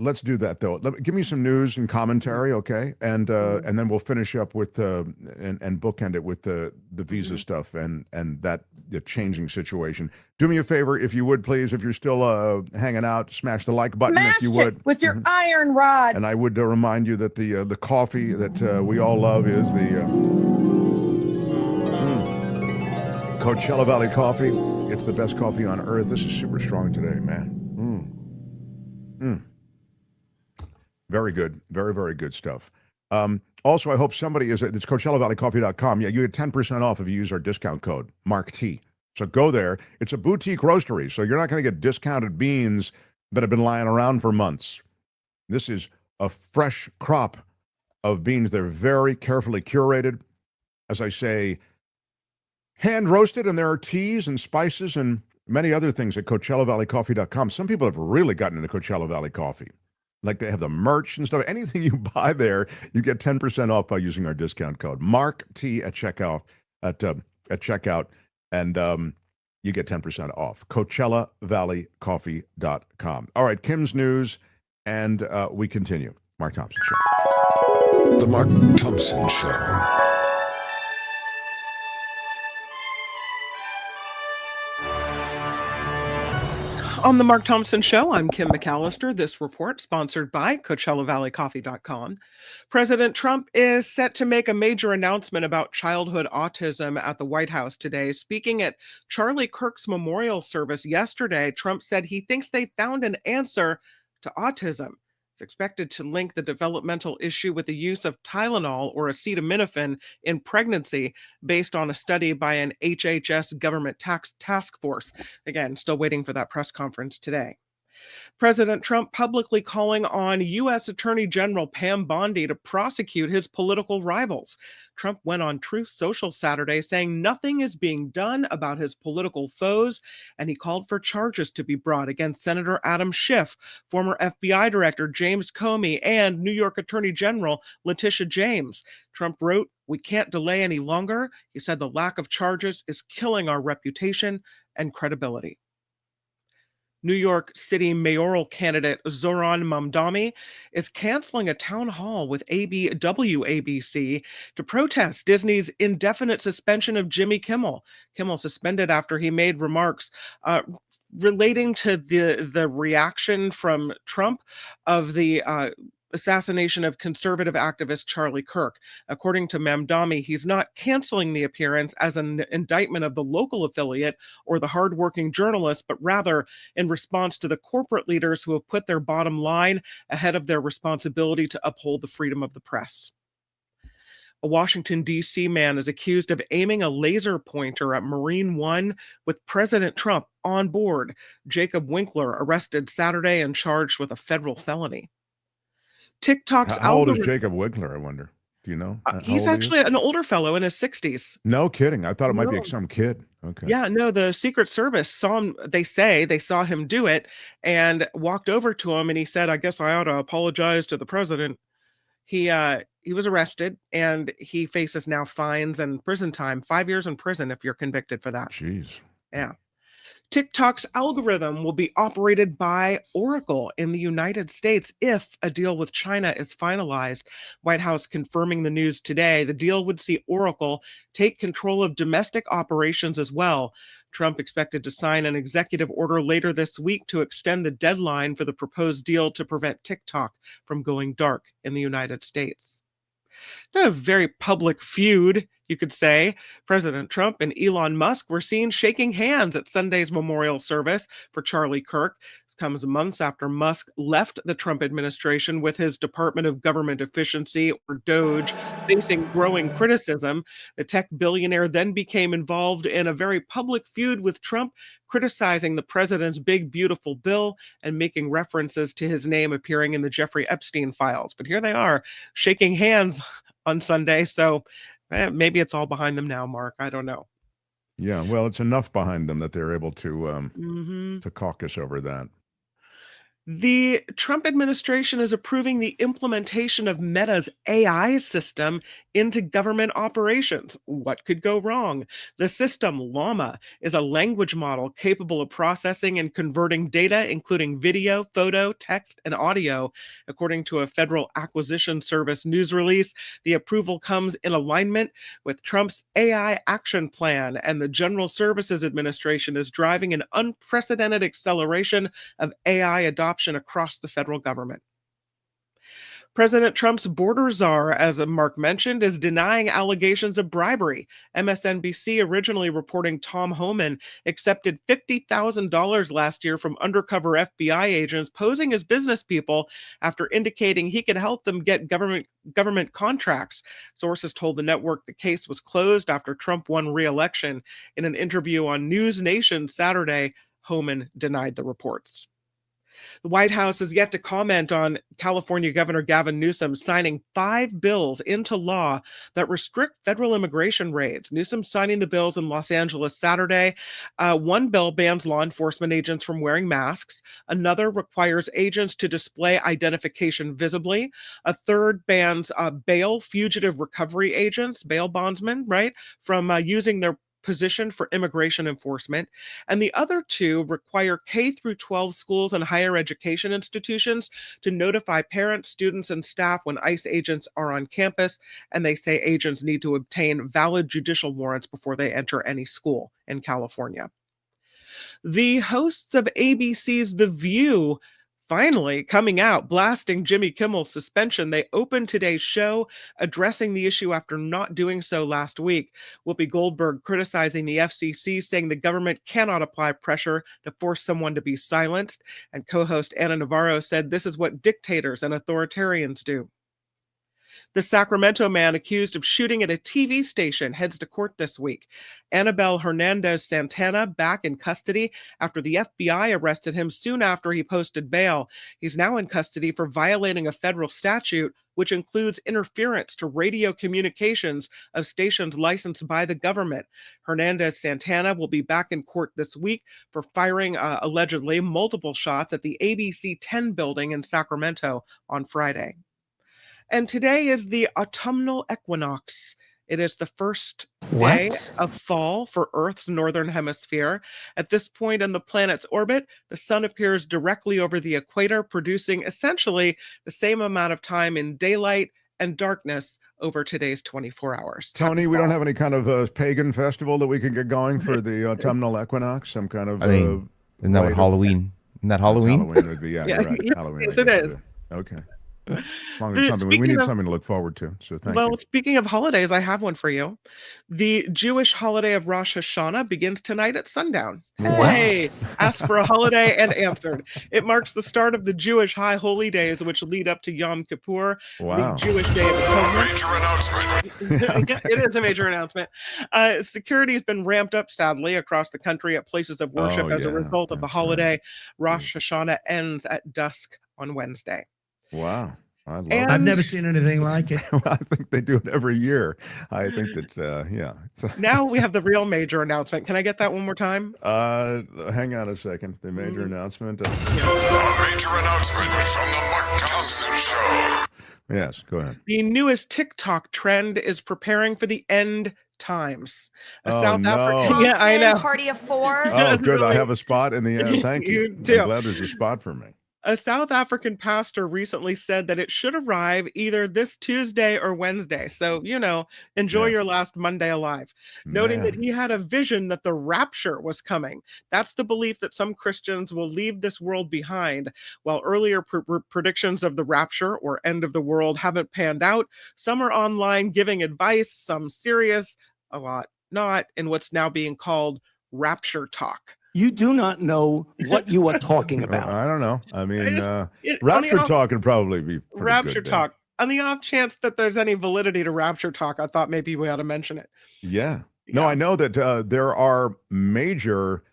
Let's do that though. Give me some news and commentary, okay? And then we'll finish up with and bookend it with the visa stuff and that the changing situation. Do me a favor, if you would, please. If you're still hanging out, smash the like button if you would, with your iron rod. And I would remind you that the coffee that we all love is the Coachella Valley coffee. It's the best coffee on earth. This is super strong today, man. Very good. Very, very good stuff. Also, I hope somebody it's CoachellaValleyCoffee.com. Yeah, you get 10% off if you use our discount code, MarkT. So go there. It's a boutique roastery, so you're not going to get discounted beans that have been lying around for months. This is a fresh crop of beans. They're very carefully curated. As I say, hand roasted, and there are teas and spices and many other things at CoachellaValleyCoffee.com. Some people have really gotten into Coachella Valley coffee. Like they have the merch and stuff. Anything you buy there, you get 10% off by using our discount code MarkT at checkout. And you get 10% off. CoachellaValleyCoffee.com. All right, Kim's news, and we continue. Mark Thompson Show. The Mark Thompson Show. On the Mark Thompson Show, I'm Kim McAllister. This report sponsored by CoachellaValleyCoffee.com. President Trump is set to make a major announcement about childhood autism at the White House today. Speaking at Charlie Kirk's memorial service yesterday, Trump said he thinks they found an answer to autism. It's expected to link the developmental issue with the use of Tylenol or acetaminophen in pregnancy, based on a study by an HHS government task force. Again, still waiting for that press conference today. President Trump publicly calling on U.S. Attorney General Pam Bondi to prosecute his political rivals. Trump went on Truth Social Saturday saying nothing is being done about his political foes, and he called for charges to be brought against Senator Adam Schiff, former FBI Director James Comey, and New York Attorney General Letitia James. Trump wrote, "We can't delay any longer." He said the lack of charges is killing our reputation and credibility. New York City mayoral candidate Zoran Mamdani is canceling a town hall with WABC to protest Disney's indefinite suspension of Jimmy Kimmel. Kimmel suspended after he made remarks relating to the reaction from Trump of the assassination of conservative activist Charlie Kirk. According to Mamdani, he's not canceling the appearance as an indictment of the local affiliate or the hardworking journalist, but rather in response to the corporate leaders who have put their bottom line ahead of their responsibility to uphold the freedom of the press. A Washington, D.C. man is accused of aiming a laser pointer at Marine One with President Trump on board. Jacob Winkler arrested Saturday and charged with a federal felony. TikTok's How old is algorithm. Jacob Winkler, I wonder? Do you know? He's actually an older fellow in his 60s. No kidding. I thought it might No. be some kid. Okay. Yeah, no, the Secret Service saw him, they say they saw him do it and walked over to him and he said, "I guess I ought to apologize to the president." He was arrested and he faces now fines and prison time, 5 years in prison if you're convicted for that. Jeez. Yeah. TikTok's algorithm will be operated by Oracle in the United States if a deal with China is finalized. White House confirming the news today. The deal would see Oracle take control of domestic operations as well. Trump expected to sign an executive order later this week to extend the deadline for the proposed deal to prevent TikTok from going dark in the United States. A very public feud, you could say. President Trump and Elon Musk were seen shaking hands at Sunday's memorial service for Charlie Kirk. This comes months after Musk left the Trump administration with his Department of Government Efficiency, or DOGE, facing growing criticism. The tech billionaire then became involved in a very public feud with Trump, criticizing the president's big, beautiful bill and making references to his name appearing in the Jeffrey Epstein files. But here they are, shaking hands on Sunday. So maybe it's all behind them now, Mark. I don't know. Yeah, well, it's enough behind them that they're able to caucus over that. The Trump administration is approving the implementation of Meta's AI system into government operations. What could go wrong? The system, Llama, is a language model capable of processing and converting data, including video, photo, text, and audio. According to a Federal Acquisition Service news release, the approval comes in alignment with Trump's AI action plan, and the General Services Administration is driving an unprecedented acceleration of AI adoption across the federal government. President Trump's border czar, as Mark mentioned, is denying allegations of bribery. MSNBC originally reporting Tom Homan accepted $50,000 last year from undercover FBI agents posing as business people after indicating he could help them get government contracts. Sources told the network the case was closed after Trump won re-election. In an interview on News Nation Saturday, Homan denied the reports. The White House has yet to comment on California Governor Gavin Newsom signing 5 bills into law that restrict federal immigration raids. Newsom signing the bills in Los Angeles Saturday. One bill bans law enforcement agents from wearing masks. Another requires agents to display identification visibly. A third bans bail fugitive recovery agents, bail bondsmen, right, from using their position for immigration enforcement, and the other 2 require K through 12 schools and higher education institutions to notify parents, students, and staff when ICE agents are on campus, and they say agents need to obtain valid judicial warrants before they enter any school in California. The hosts of ABC's The View finally coming out, blasting Jimmy Kimmel's suspension. They opened today's show addressing the issue after not doing so last week. Whoopi Goldberg criticizing the FCC, saying the government cannot apply pressure to force someone to be silenced. And co-host Anna Navarro said this is what dictators and authoritarians do. The Sacramento man accused of shooting at a TV station heads to court this week. Anibal Hernandez Santana back in custody after the FBI arrested him soon after he posted bail. He's now in custody for violating a federal statute, which includes interference to radio communications of stations licensed by the government. Hernandez Santana will be back in court this week for firing allegedly multiple shots at the ABC 10 building in Sacramento on Friday. And today is the autumnal equinox. It is the first day of fall for Earth's northern hemisphere. At this point in the planet's orbit, the sun appears directly over the equator, producing essentially the same amount of time in daylight and darkness over today's 24 hours. Tony, we don't have any kind of pagan festival that we can get going for the autumnal equinox? Some kind of... isn't that what Halloween? Isn't that Halloween? Halloween would be, yeah, you're right. Halloween. Yes, it is. Okay. As long as we need something to look forward to. So thank you. Well, speaking of holidays, I have one for you. The Jewish holiday of Rosh Hashanah begins tonight at sundown. Hey, asked for a holiday and answered. It marks the start of the Jewish high holy days, which lead up to Yom Kippur, the Jewish Day of Atonement. Major announcement. It is a major announcement. Security has been ramped up, sadly, across the country at places of worship as a result of the holiday. Right. Rosh Hashanah ends at dusk on Wednesday. Wow. I've never seen anything like it. I think they do it every year. I think that, yeah. Now we have the real major announcement. Can I get that one more time? Hang on a second. The major announcement. A major announcement from the Mark Thompson Show. Yes, go ahead. The newest TikTok trend is preparing for the end times. South African, yeah, I know. Party of four. Oh, good. I have a spot in the end. Thank you. I'm glad there's a spot for me. A South African pastor recently said that it should arrive either this Tuesday or Wednesday. So, enjoy your last Monday alive. Noting that he had a vision that the rapture was coming. That's the belief that some Christians will leave this world behind. While earlier predictions of the rapture or end of the world haven't panned out, some are online giving advice, some serious, a lot not, in what's now being called rapture talk. You do not know what you are talking about. I don't know. I mean, rapture talk would probably be rapture talk. On the off chance that there's any validity to rapture talk, I thought maybe we ought to mention it. Yeah. No, I know that there are major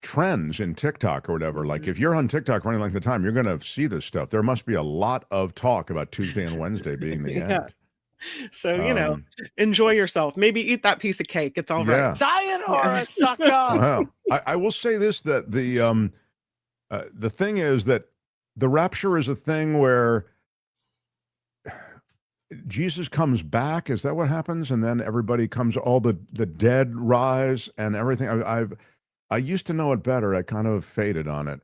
trends in TikTok or whatever. Like if you're on TikTok running like the time, you're going to see this stuff. There must be a lot of talk about Tuesday and Wednesday being the end. So, enjoy yourself. Maybe eat that piece of cake. It's all right. Sayonara, sucker. Wow. I will say this, that the thing is that the rapture is a thing where Jesus comes back. Is that what happens? And then everybody comes, all the dead rise and everything. I used to know it better. I kind of faded on it.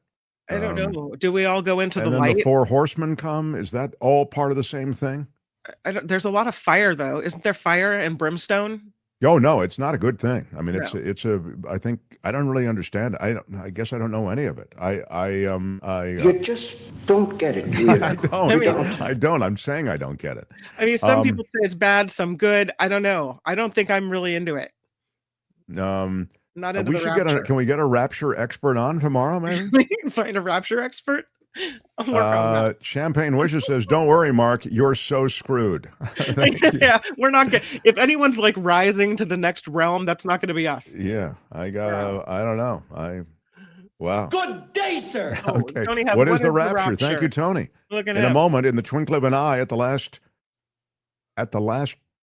I don't know. Do we all go into the then light? The four horsemen come. Is that all part of the same thing? There's a lot of fire, though. Isn't there fire and brimstone? Oh no, it's not a good thing. I mean, I think I don't really understand. I guess I don't know any of it. You just don't get it, do you? I don't. I'm saying I don't get it. I mean, some people say it's bad, some good. I don't know. I don't think I'm really into it. Not into the rapture. Can we get a rapture expert on tomorrow, maybe? We can find a rapture expert. Champagne Wishes says, "Don't worry, Mark. You're so screwed." Yeah, we're not good. If anyone's like rising to the next realm, that's not going to be us. Yeah, I don't know. Wow. Good day, sir. Okay. Tony, what is the rapture? Thank you, Tony. Look at in a moment, in the twinkle of an eye, at the last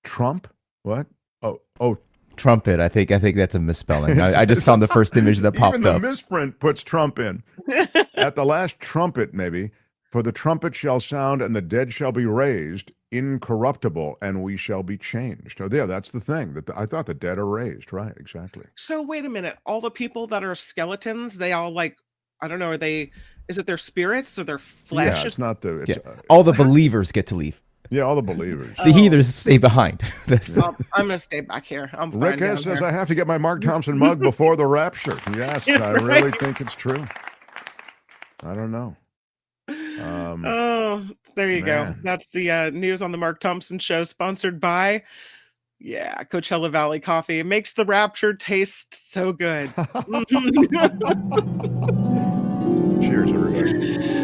Trump. What? Oh. Trumpet. I think that's a misspelling. I just found the first image that popped Even up. The misprint puts Trump in. At the last trumpet, maybe, for the trumpet shall sound and the dead shall be raised incorruptible and we shall be changed. Oh, yeah, that's the thing. I thought the dead are raised. Right, exactly. So wait a minute. All the people that are skeletons, they all I don't know, is it their spirits or their flesh? Yeah, it's not all the believers get to leave. Yeah, all the believers. The heathens stay behind. I'm going to stay back here. I'm fine. Rick S. says, I have to get my Mark Thompson mug before the rapture. Yes, I really think it's true. I don't know. There you go. That's the news on the Mark Thompson Show, sponsored by, Coachella Valley Coffee. It makes the rapture taste so good. Cheers, everybody.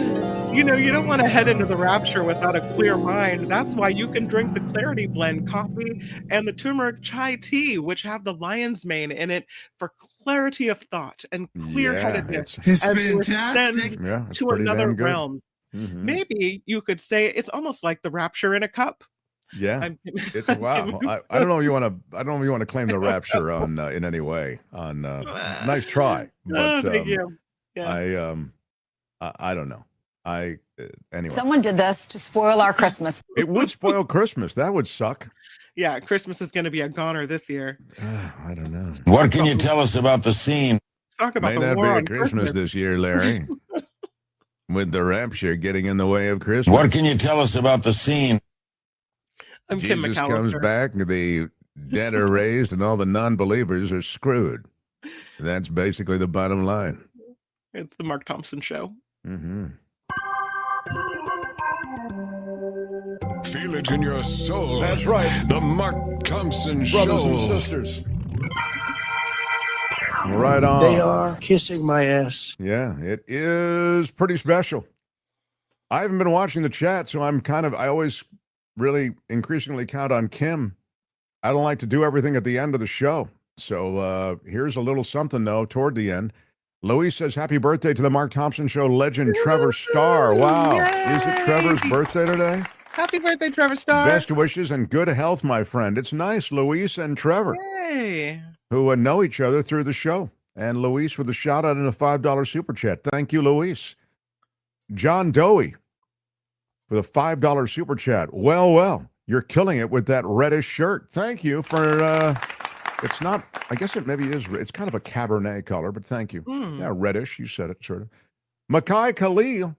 You know, you don't want to head into the rapture without a clear mind. That's why you can drink the Clarity Blend coffee and the turmeric chai tea, which have the lion's mane in it for clarity of thought and clear-headedness. It's as you fantastic. ascend Yeah, it's to pretty another damn good. realm. Maybe you could say it's almost like the rapture in a cup. Yeah, it's wow. I don't know if you want to. I don't know if you want to claim the rapture on in any way. On nice try, but thank you. Yeah. I don't know. Anyway. Someone did this to spoil our Christmas. It would spoil Christmas. That would suck. Yeah, Christmas is going to be a goner this year. I don't know. What can you tell us about the scene? Talk about May the not war be a on Christmas this year, Larry. With the rapture getting in the way of Christmas. What can you tell us about the scene? I'm Kim Jesus McAllister. comes back, the dead are raised, and all the non-believers are screwed. That's basically the bottom line. It's the Mark Thompson Show. Feel it in your soul. That's right. The Mark Thompson Brothers Show. and sisters. Right on. They are kissing my ass. Yeah, it is pretty special. I haven't been watching the chat, so I always really increasingly count on Kim. I don't like to do everything at the end of the show. So here's a little something, though, toward the end. Louise says, happy birthday to the Mark Thompson Show legend, Trevor Starr. Wow. Yay! Is it Trevor's birthday today? Happy birthday, Trevor Starr. Best wishes and good health, my friend. It's nice, Louise and Trevor, Yay. who know each other through the show. And Louise with a shout out and a $5 super chat. Thank you, Louise. John Doey with a $5 super chat. Well, you're killing it with that reddish shirt. Thank you for, it's not, I guess it maybe is, it's kind of a Cabernet color, but thank you. Yeah, reddish, you said it, sort of. Makai Khalil.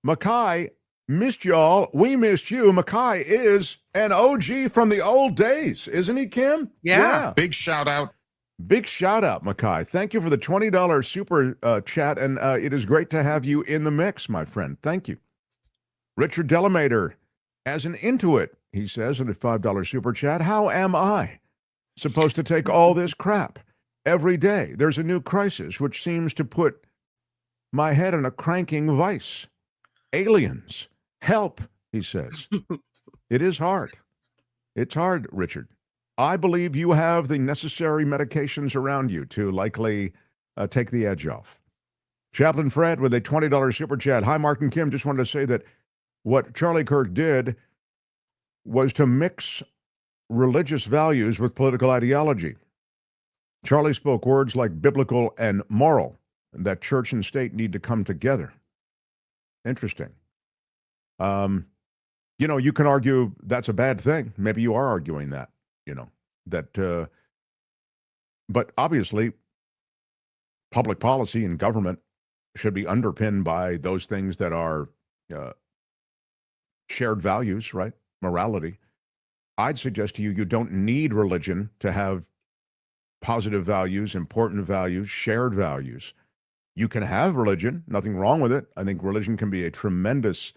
Makai, missed y'all. We missed you. Makai is an OG from the old days, isn't he, Kim? Yeah. Big shout out. Big shout out, Makai. Thank you for the $20 super chat, and it is great to have you in the mix, my friend. Thank you. Richard Delamater, as an intuit, he says in a $5 super chat, how am I supposed to take all this crap? Every day there's a new crisis which seems to put my head in a cranking vice. Aliens, help, he says. It is hard. It's hard, Richard. I believe you have the necessary medications around you to likely take the edge off. Chaplain Fred with a $20 super chat. Hi, Mark and Kim. Just wanted to say that what Charlie Kirk did was to mix religious values with political ideology. Charlie spoke words like biblical and moral, and that church and state need to come together. Interesting. You can argue that's a bad thing. Maybe you are arguing that. But obviously, public policy and government should be underpinned by those things that are shared values, right? Morality. I'd suggest to you, you don't need religion to have positive values, important values, shared values. You can have religion, nothing wrong with it. I think religion can be a tremendous,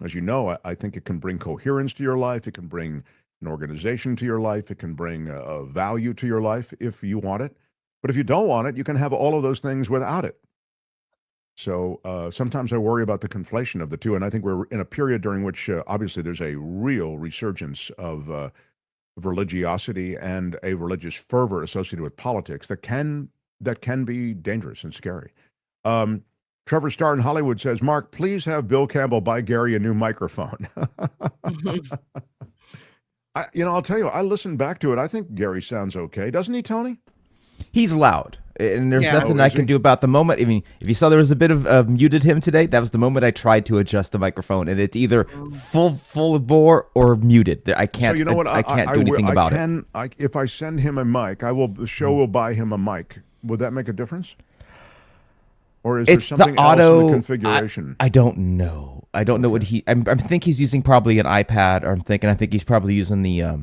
as you know, I think it can bring coherence to your life. It can bring an organization to your life. It can bring a value to your life if you want it. But if you don't want it, you can have all of those things without it. So sometimes I worry about the conflation of the two. And I think we're in a period during which obviously there's a real resurgence of religiosity and a religious fervor associated with politics that can be dangerous and scary. Trevor Starr in Hollywood says, Mark, please have Bill Campbell buy Gary a new microphone. I'll tell you, I listened back to it. I think Gary sounds okay. Doesn't he, Tony? He's loud, and there's nothing I can do about the moment. I mean, if you saw there was a bit of muted him today, that was the moment I tried to adjust the microphone, and it's either full bore or muted. I can't. So you know what? I can't do anything about it. If I send him a mic, the show will buy him a mic. Would that make a difference? Or is there something else in the configuration? I don't know. I don't know what I think he's using probably an iPad, or I think he's probably using the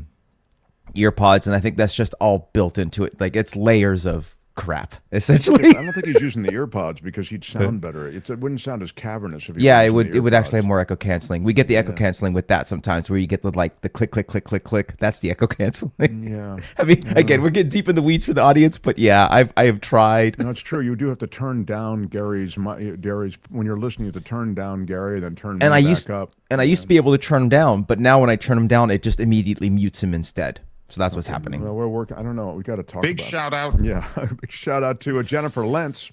earpods, and I think that's just all built into it. Like, it's layers of crap, essentially. I don't think he's using the ear pods because he'd sound better. It wouldn't sound as cavernous if he Yeah, was it would actually have more echo canceling. We get the echo canceling with that sometimes, where you get the click, click, click, click, click. That's the echo canceling. Yeah. I mean, again, we're getting deep in the weeds for the audience, but yeah, I have tried. No, it's true. You do have to turn down Gary's when you're listening. You have to turn down Gary, then turn back up. And I used to be able to turn him down, but now when I turn him down, it just immediately mutes him instead. So that's what's happening. Well, we're working. I don't know. We got to talk. Big about shout out. Yeah, big shout out to Jennifer Lentz.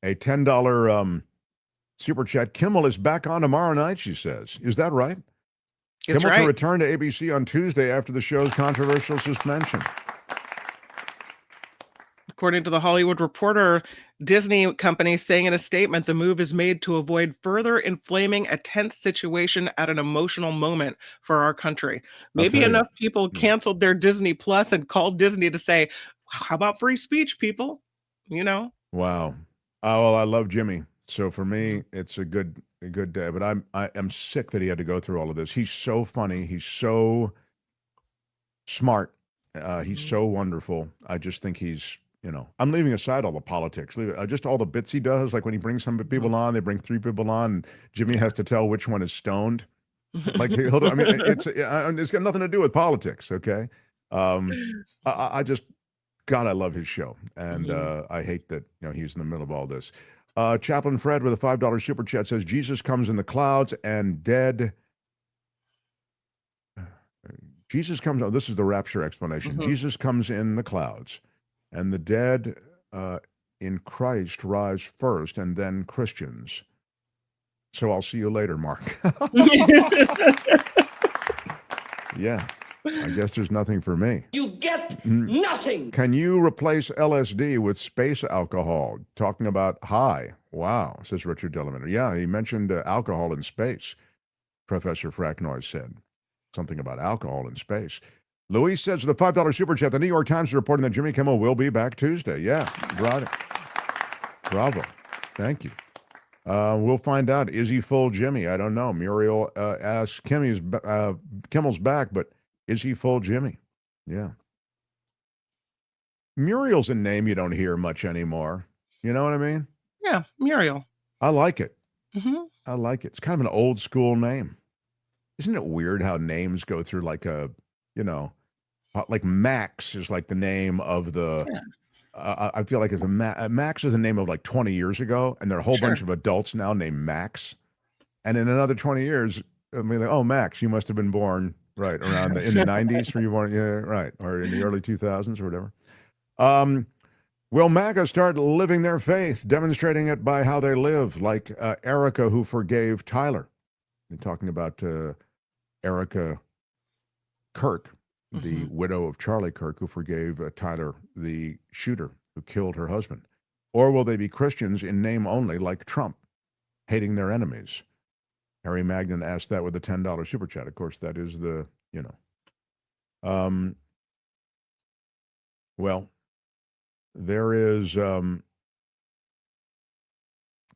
A $10 super chat. Kimmel is back on tomorrow night, she says. Is that right? Kimmel to return to ABC on Tuesday after the show's controversial suspension. According to the Hollywood Reporter, Disney company saying in a statement, the move is made to avoid further inflaming a tense situation at an emotional moment for our country. Maybe enough people canceled their Disney Plus and called Disney to say, how about free speech, people? You know? Wow. Oh, well, I love Jimmy. So for me, it's a good day. But I am sick that he had to go through all of this. He's so funny. He's so smart. He's so wonderful. I just think he's, I'm leaving aside all the politics, just all the bits he does. Like when he brings some people on, they bring 3 people on, and Jimmy has to tell which one is stoned. Like, it's got nothing to do with politics. Okay. I just, God, I love his show. And I hate that, he's in the middle of all this. Chaplain Fred with a $5 super chat says, Jesus comes in the clouds and dead. Jesus comes, this is the rapture explanation. Jesus comes in the clouds. And the dead in Christ rise first, and then Christians. So I'll see you later, Mark. Yeah, I guess there's nothing for me. You get nothing. Can you replace LSD with space alcohol? Talking about high. Wow, says Richard Delamater. Yeah, he mentioned alcohol in space. Professor Fraknoi said something about alcohol in space. Luis says the $5 super chat, the New York Times is reporting that Jimmy Kimmel will be back Tuesday. Yeah, right. Bravo. Thank you. We'll find out. Is he full Jimmy? I don't know. Muriel asks, Kimmel's back, but is he full Jimmy? Yeah. Muriel's a name you don't hear much anymore. You know what I mean? Yeah, Muriel. I like it. Mm-hmm. I like it. It's kind of an old school name. Isn't it weird how names go through like a, like Max is like the name of the, I feel like it's Max is the name of like 20 years ago, and there are a whole bunch of adults now named Max. And in another 20 years, I mean, like, oh, Max, you must have been born, right, around in the 90s, were you born? Yeah, right, or in the early 2000s or whatever. Will MAGA start living their faith, demonstrating it by how they live, like Erica, who forgave Tyler? They're talking about Erica Kirk, the widow of Charlie Kirk, who forgave Tyler, the shooter who killed her husband. Or will they be Christians in name only, like Trump, hating their enemies? Harry Magnan asked that with a $10 super chat. Of course, that is the, well, there is,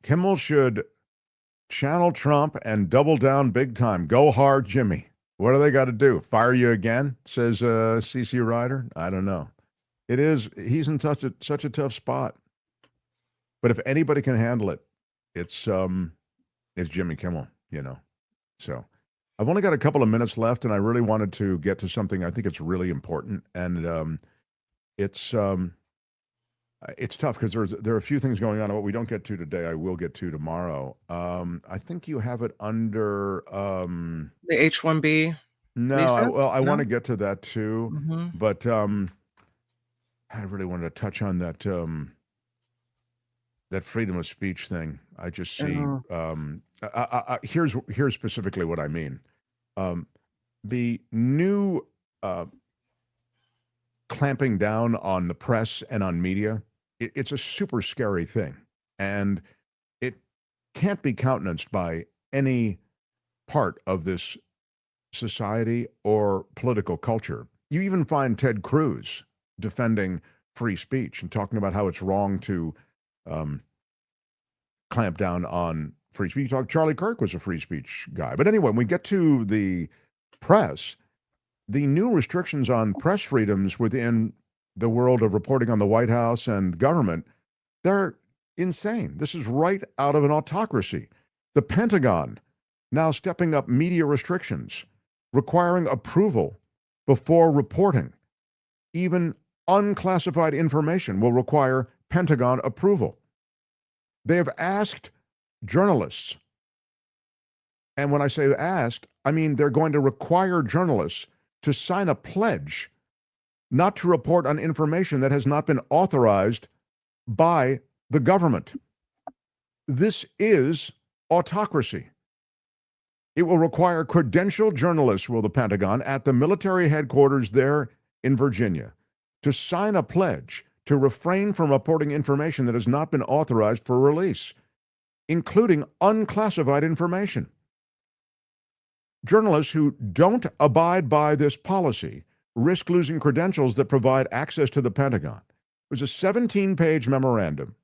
Kimmel should channel Trump and double down big time. Go hard, Jimmy. What do they got to do? Fire you again? Says CC Ryder. I don't know. He's in such a tough spot. But if anybody can handle it, it's Jimmy Kimmel, So I've only got a couple of minutes left, and I really wanted to get to something I think it's really important. And it's tough because there are a few things going on. What we don't get to today, I will get to tomorrow. I think you have it under the H-1B. No, I want to get to that too, but I really wanted to touch on that that freedom of speech thing. I just see. Here's specifically what I mean. The new clamping down on the press and on media, it's a super scary thing. And it can't be countenanced by any part of this society or political culture. You even find Ted Cruz defending free speech and talking about how it's wrong to clamp down on free speech. Charlie Kirk was a free speech guy. But anyway, when we get to the press, the new restrictions on press freedoms within the world of reporting on the White House and government, they're insane. This is right out of an autocracy. The Pentagon now stepping up media restrictions, requiring approval before reporting. Even unclassified information will require Pentagon approval. They have asked journalists, and when I say asked, I mean they're going to require journalists to sign a pledge not to report on information that has not been authorized by the government. This is autocracy. It will require credentialed journalists, will the Pentagon, at the military headquarters there in Virginia, to sign a pledge to refrain from reporting information that has not been authorized for release, including unclassified information. Journalists who don't abide by this policy risk losing credentials that provide access to the Pentagon. It was a 17-page memorandum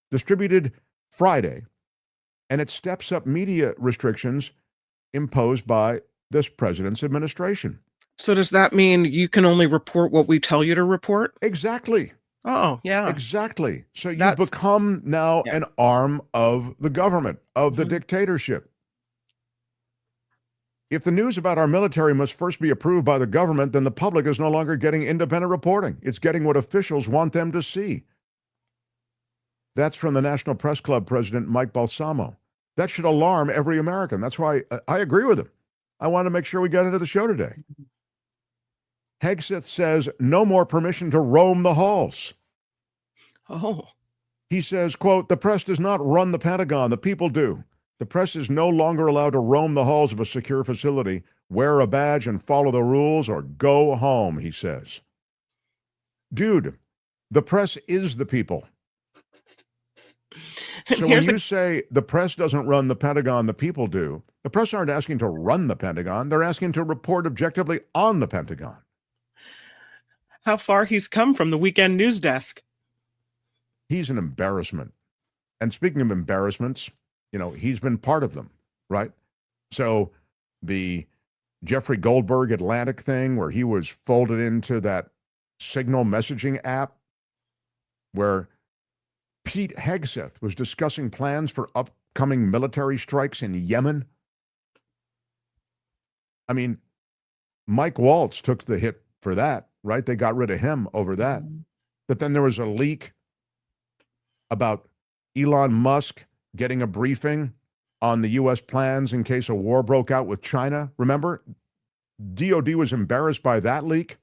distributed Friday, and it steps up media restrictions imposed by this president's administration. So does that mean you can only report what we tell you to report? Exactly. Oh, yeah. Exactly. So you've become now an arm of the government, of the dictatorship. If the news about our military must first be approved by the government, then the public is no longer getting independent reporting. It's getting what officials want them to see. That's from the National Press Club president, Mike Balsamo. That should alarm every American. That's why I agree with him. I want to make sure we get into the show today. Hegseth says no more permission to roam the halls. Oh. He says, quote, the press does not run the Pentagon. The people do. The press is no longer allowed to roam the halls of a secure facility, wear a badge and follow the rules, or go home, he says. Dude, the press is the people. So when you say the press doesn't run the Pentagon, the people do, the press aren't asking to run the Pentagon. They're asking to report objectively on the Pentagon. How far he's come from the weekend news desk. He's an embarrassment. And speaking of embarrassments, you know, he's been part of them, right? So the Jeffrey Goldberg Atlantic thing where he was folded into that Signal messaging app where Pete Hegseth was discussing plans for upcoming military strikes in Yemen. I mean, Mike Waltz took the hit for that, right? They got rid of him over that. But then there was a leak about Elon Musk getting a briefing on the U.S. plans in case a war broke out with China. Remember? DOD was embarrassed by that leak.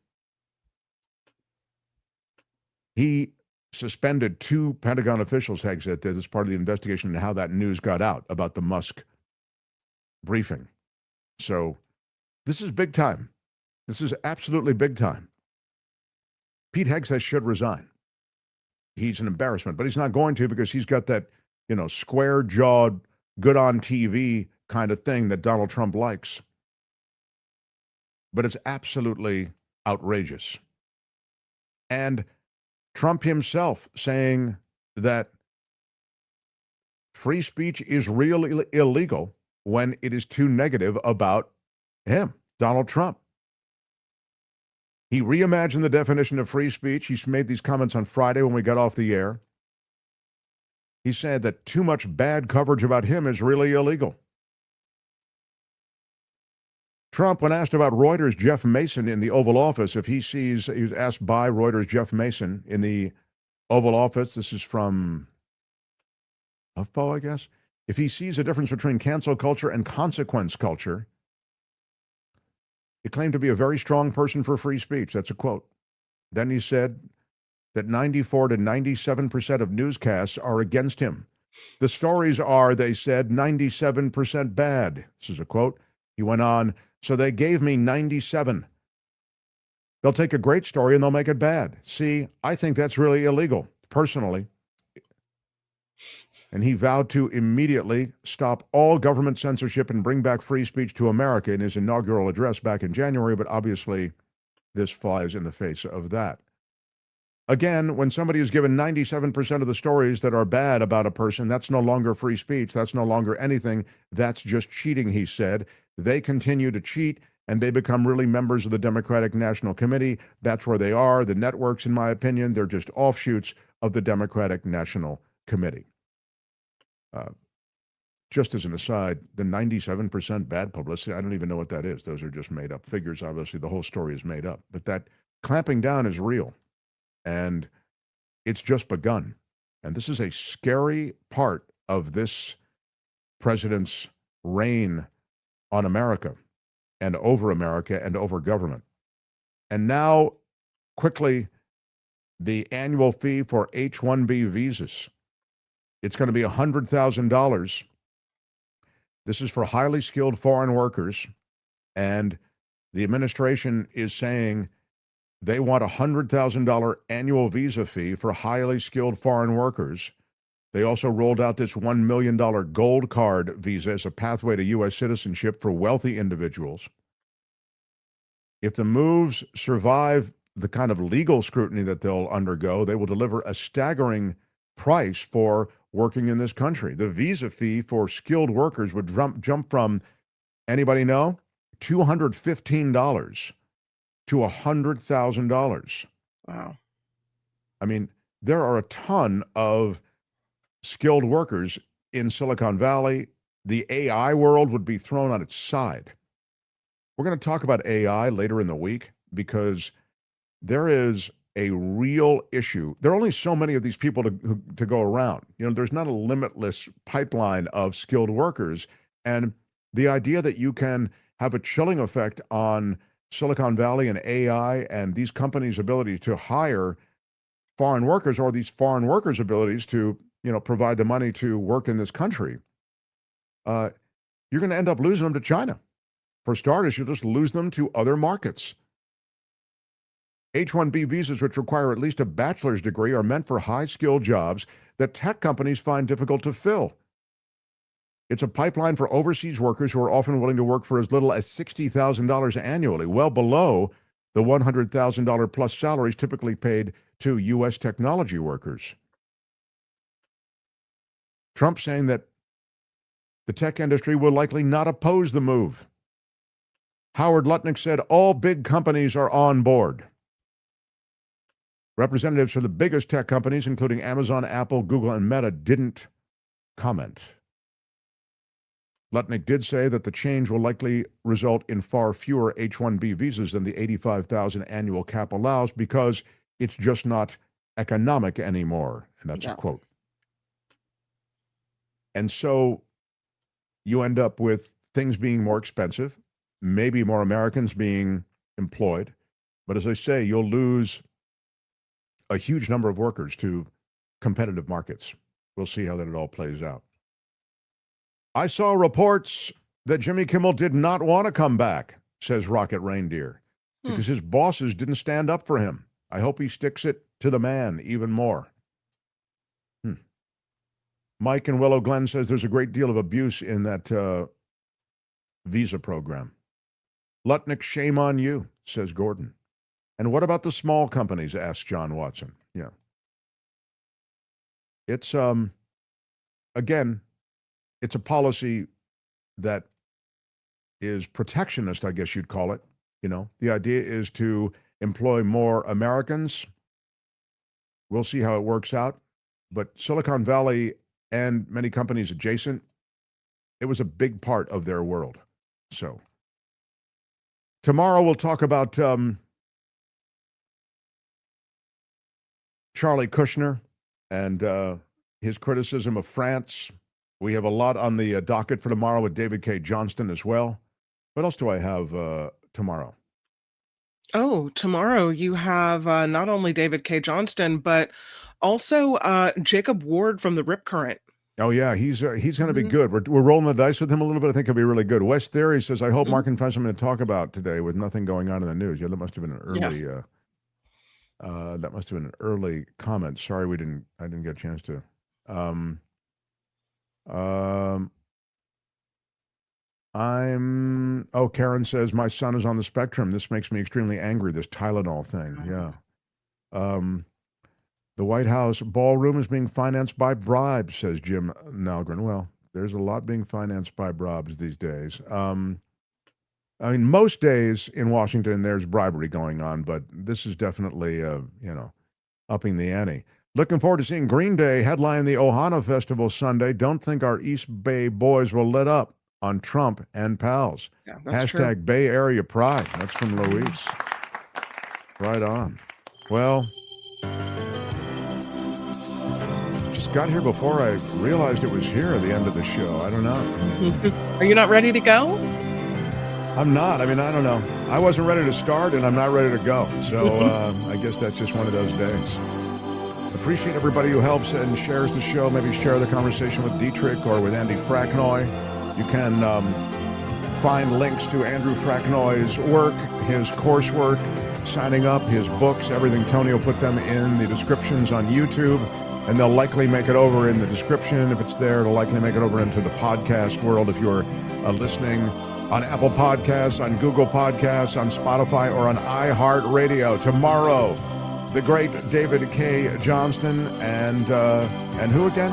He suspended 2 Pentagon officials, Hegseth, as part of the investigation into how that news got out about the Musk briefing. So this is big time. This is absolutely big time. Pete Hegseth should resign. He's an embarrassment, but he's not going to because he's got that, you know, square-jawed, good on TV kind of thing that Donald Trump likes. But it's absolutely outrageous. And Trump himself saying that free speech is really illegal when it is too negative about him, Donald Trump. He reimagined the definition of free speech. He made these comments on Friday when we got off the air. He said that too much bad coverage about him is really illegal. Trump, when asked about Reuters' Jeff Mason in the Oval Office, he was asked by Reuters' Jeff Mason in the Oval Office. This is from HuffPo, I guess. If he sees a difference between cancel culture and consequence culture, he claimed to be a very strong person for free speech. That's a quote. Then he said that 94 to 97% of newscasts are against him. The stories are, they said, 97% bad. This is a quote. He went on, so they gave me 97. They'll take a great story and they'll make it bad. See, I think that's really illegal, personally. And he vowed to immediately stop all government censorship and bring back free speech to America in his inaugural address back in January, but obviously this flies in the face of that. Again, when somebody is given 97% of the stories that are bad about a person, that's no longer free speech. That's no longer anything. That's just cheating, he said. They continue to cheat. and they become really members of the Democratic National Committee. That's where they are. The networks, in my opinion, they're just offshoots of the Democratic National Committee. Just as an aside, the 97% bad publicity, I don't even know what that is. Those are just made up figures. Obviously, the whole story is made up. But that clamping down is real. And it's just begun. And this is a scary part of this president's reign on America and over government. And now, quickly, the annual fee for H-1B visas. It's going to be $100,000. This is for highly skilled foreign workers. And the administration is saying they want a $100,000 annual visa fee for highly skilled foreign workers. They also rolled out this $1 million gold card visa as a pathway to U.S. citizenship for wealthy individuals. If the moves survive the kind of legal scrutiny that they'll undergo, they will deliver a staggering price for working in this country. The visa fee for skilled workers would jump from, anybody know, $215 to $100,000. Wow. I mean, there are a ton of skilled workers in Silicon Valley. The AI world would be thrown on its side. We're going to talk about AI later in the week because there is a real issue. There are only so many of these people to go around. You know, there's not a limitless pipeline of skilled workers. And the idea that you can have a chilling effect on Silicon Valley and AI and these companies' ability to hire foreign workers, or these foreign workers' abilities to, you know, provide the money to work in this country, you're going to end up losing them to China. For starters, you'll just lose them to other markets. H-1B visas, which require at least a bachelor's degree, are meant for high-skilled jobs that tech companies find difficult to fill. It's a pipeline for overseas workers who are often willing to work for as little as $60,000 annually, well below the $100,000 plus salaries typically paid to U.S. technology workers. Trump saying that the tech industry will likely not oppose the move. Howard Lutnick said all big companies are on board. Representatives for the biggest tech companies, including Amazon, Apple, Google, and Meta, didn't comment. Lutnick did say that the change will likely result in far fewer H-1B visas than the 85,000 annual cap allows because it's just not economic anymore. And that's a quote. And so you end up with things being more expensive, maybe more Americans being employed. But as I say, you'll lose a huge number of workers to competitive markets. We'll see how that it all plays out. I saw reports that Jimmy Kimmel did not want to come back, says Rocket Reindeer, because his bosses didn't stand up for him. I hope he sticks it to the man even more. Mike in Willow Glen says there's a great deal of abuse in that visa program. Lutnick, shame on you, says Gordon. And what about the small companies, asks John Watson. Yeah. It's, again, it's a policy that is protectionist, I guess you'd call it. You know, the idea is to employ more Americans. We'll see how it works out. But Silicon Valley and many companies adjacent, it was a big part of their world. So tomorrow we'll talk about Charlie Kushner and his criticism of France. We have a lot on the docket for tomorrow with David K. Johnston as well. What else do I have tomorrow? Oh, tomorrow you have not only David K. Johnston, but also Jacob Ward from the Rip Current. Oh, yeah, he's going to be good. We're rolling the dice with him a little bit. I think he'll be really good. West Theory says, I hope Mark can find something to talk about today with nothing going on in the news. Yeah, that must have been an early that must have been an early comment. Sorry, I didn't get a chance to. Karen says, my son is on the spectrum. This makes me extremely angry, this Tylenol thing. Yeah. The White House ballroom is being financed by Bribe, says Jim Nalgren. Well, there's a lot being financed by bribes these days. I mean, most days in Washington, there's bribery going on, but this is definitely, upping the ante. Looking forward to seeing Green Day headline the Ohana Festival Sunday. Don't think our East Bay boys will let up on Trump and pals. Yeah, that's Hashtag true. Bay Area Pride. That's from Luis. Right on. Well, just got here before I realized it was here at the end of the show. I don't know. Are you not ready to go? I'm not. I mean, I don't know. I wasn't ready to start, and I'm not ready to go. So I guess that's just one of those days. Appreciate everybody who helps and shares the show. Maybe share the conversation with Dietrich or with Andy Fraknoi. You can find links to Andrew Fraknoi's work, his coursework, signing up, his books, everything. Tony will put them in the descriptions on YouTube, and they'll likely make it over in the description. If it's there, it'll likely make it over into the podcast world if you're listening on Apple Podcasts, on Google Podcasts, on Spotify, or on iHeart Radio. Tomorrow, the great David K. Johnston and who again?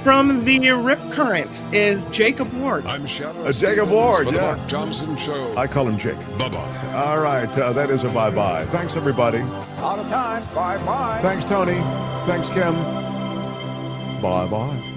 From the Rip Current is Jacob Ward. I'm Shadow Jacob Ward, for the yeah. Mark Thompson Show. I call him Jake. Bye-bye. All right, that is a bye-bye. Thanks, everybody. Out of time. Bye-bye. Thanks, Tony. Thanks, Kim. Bye-bye.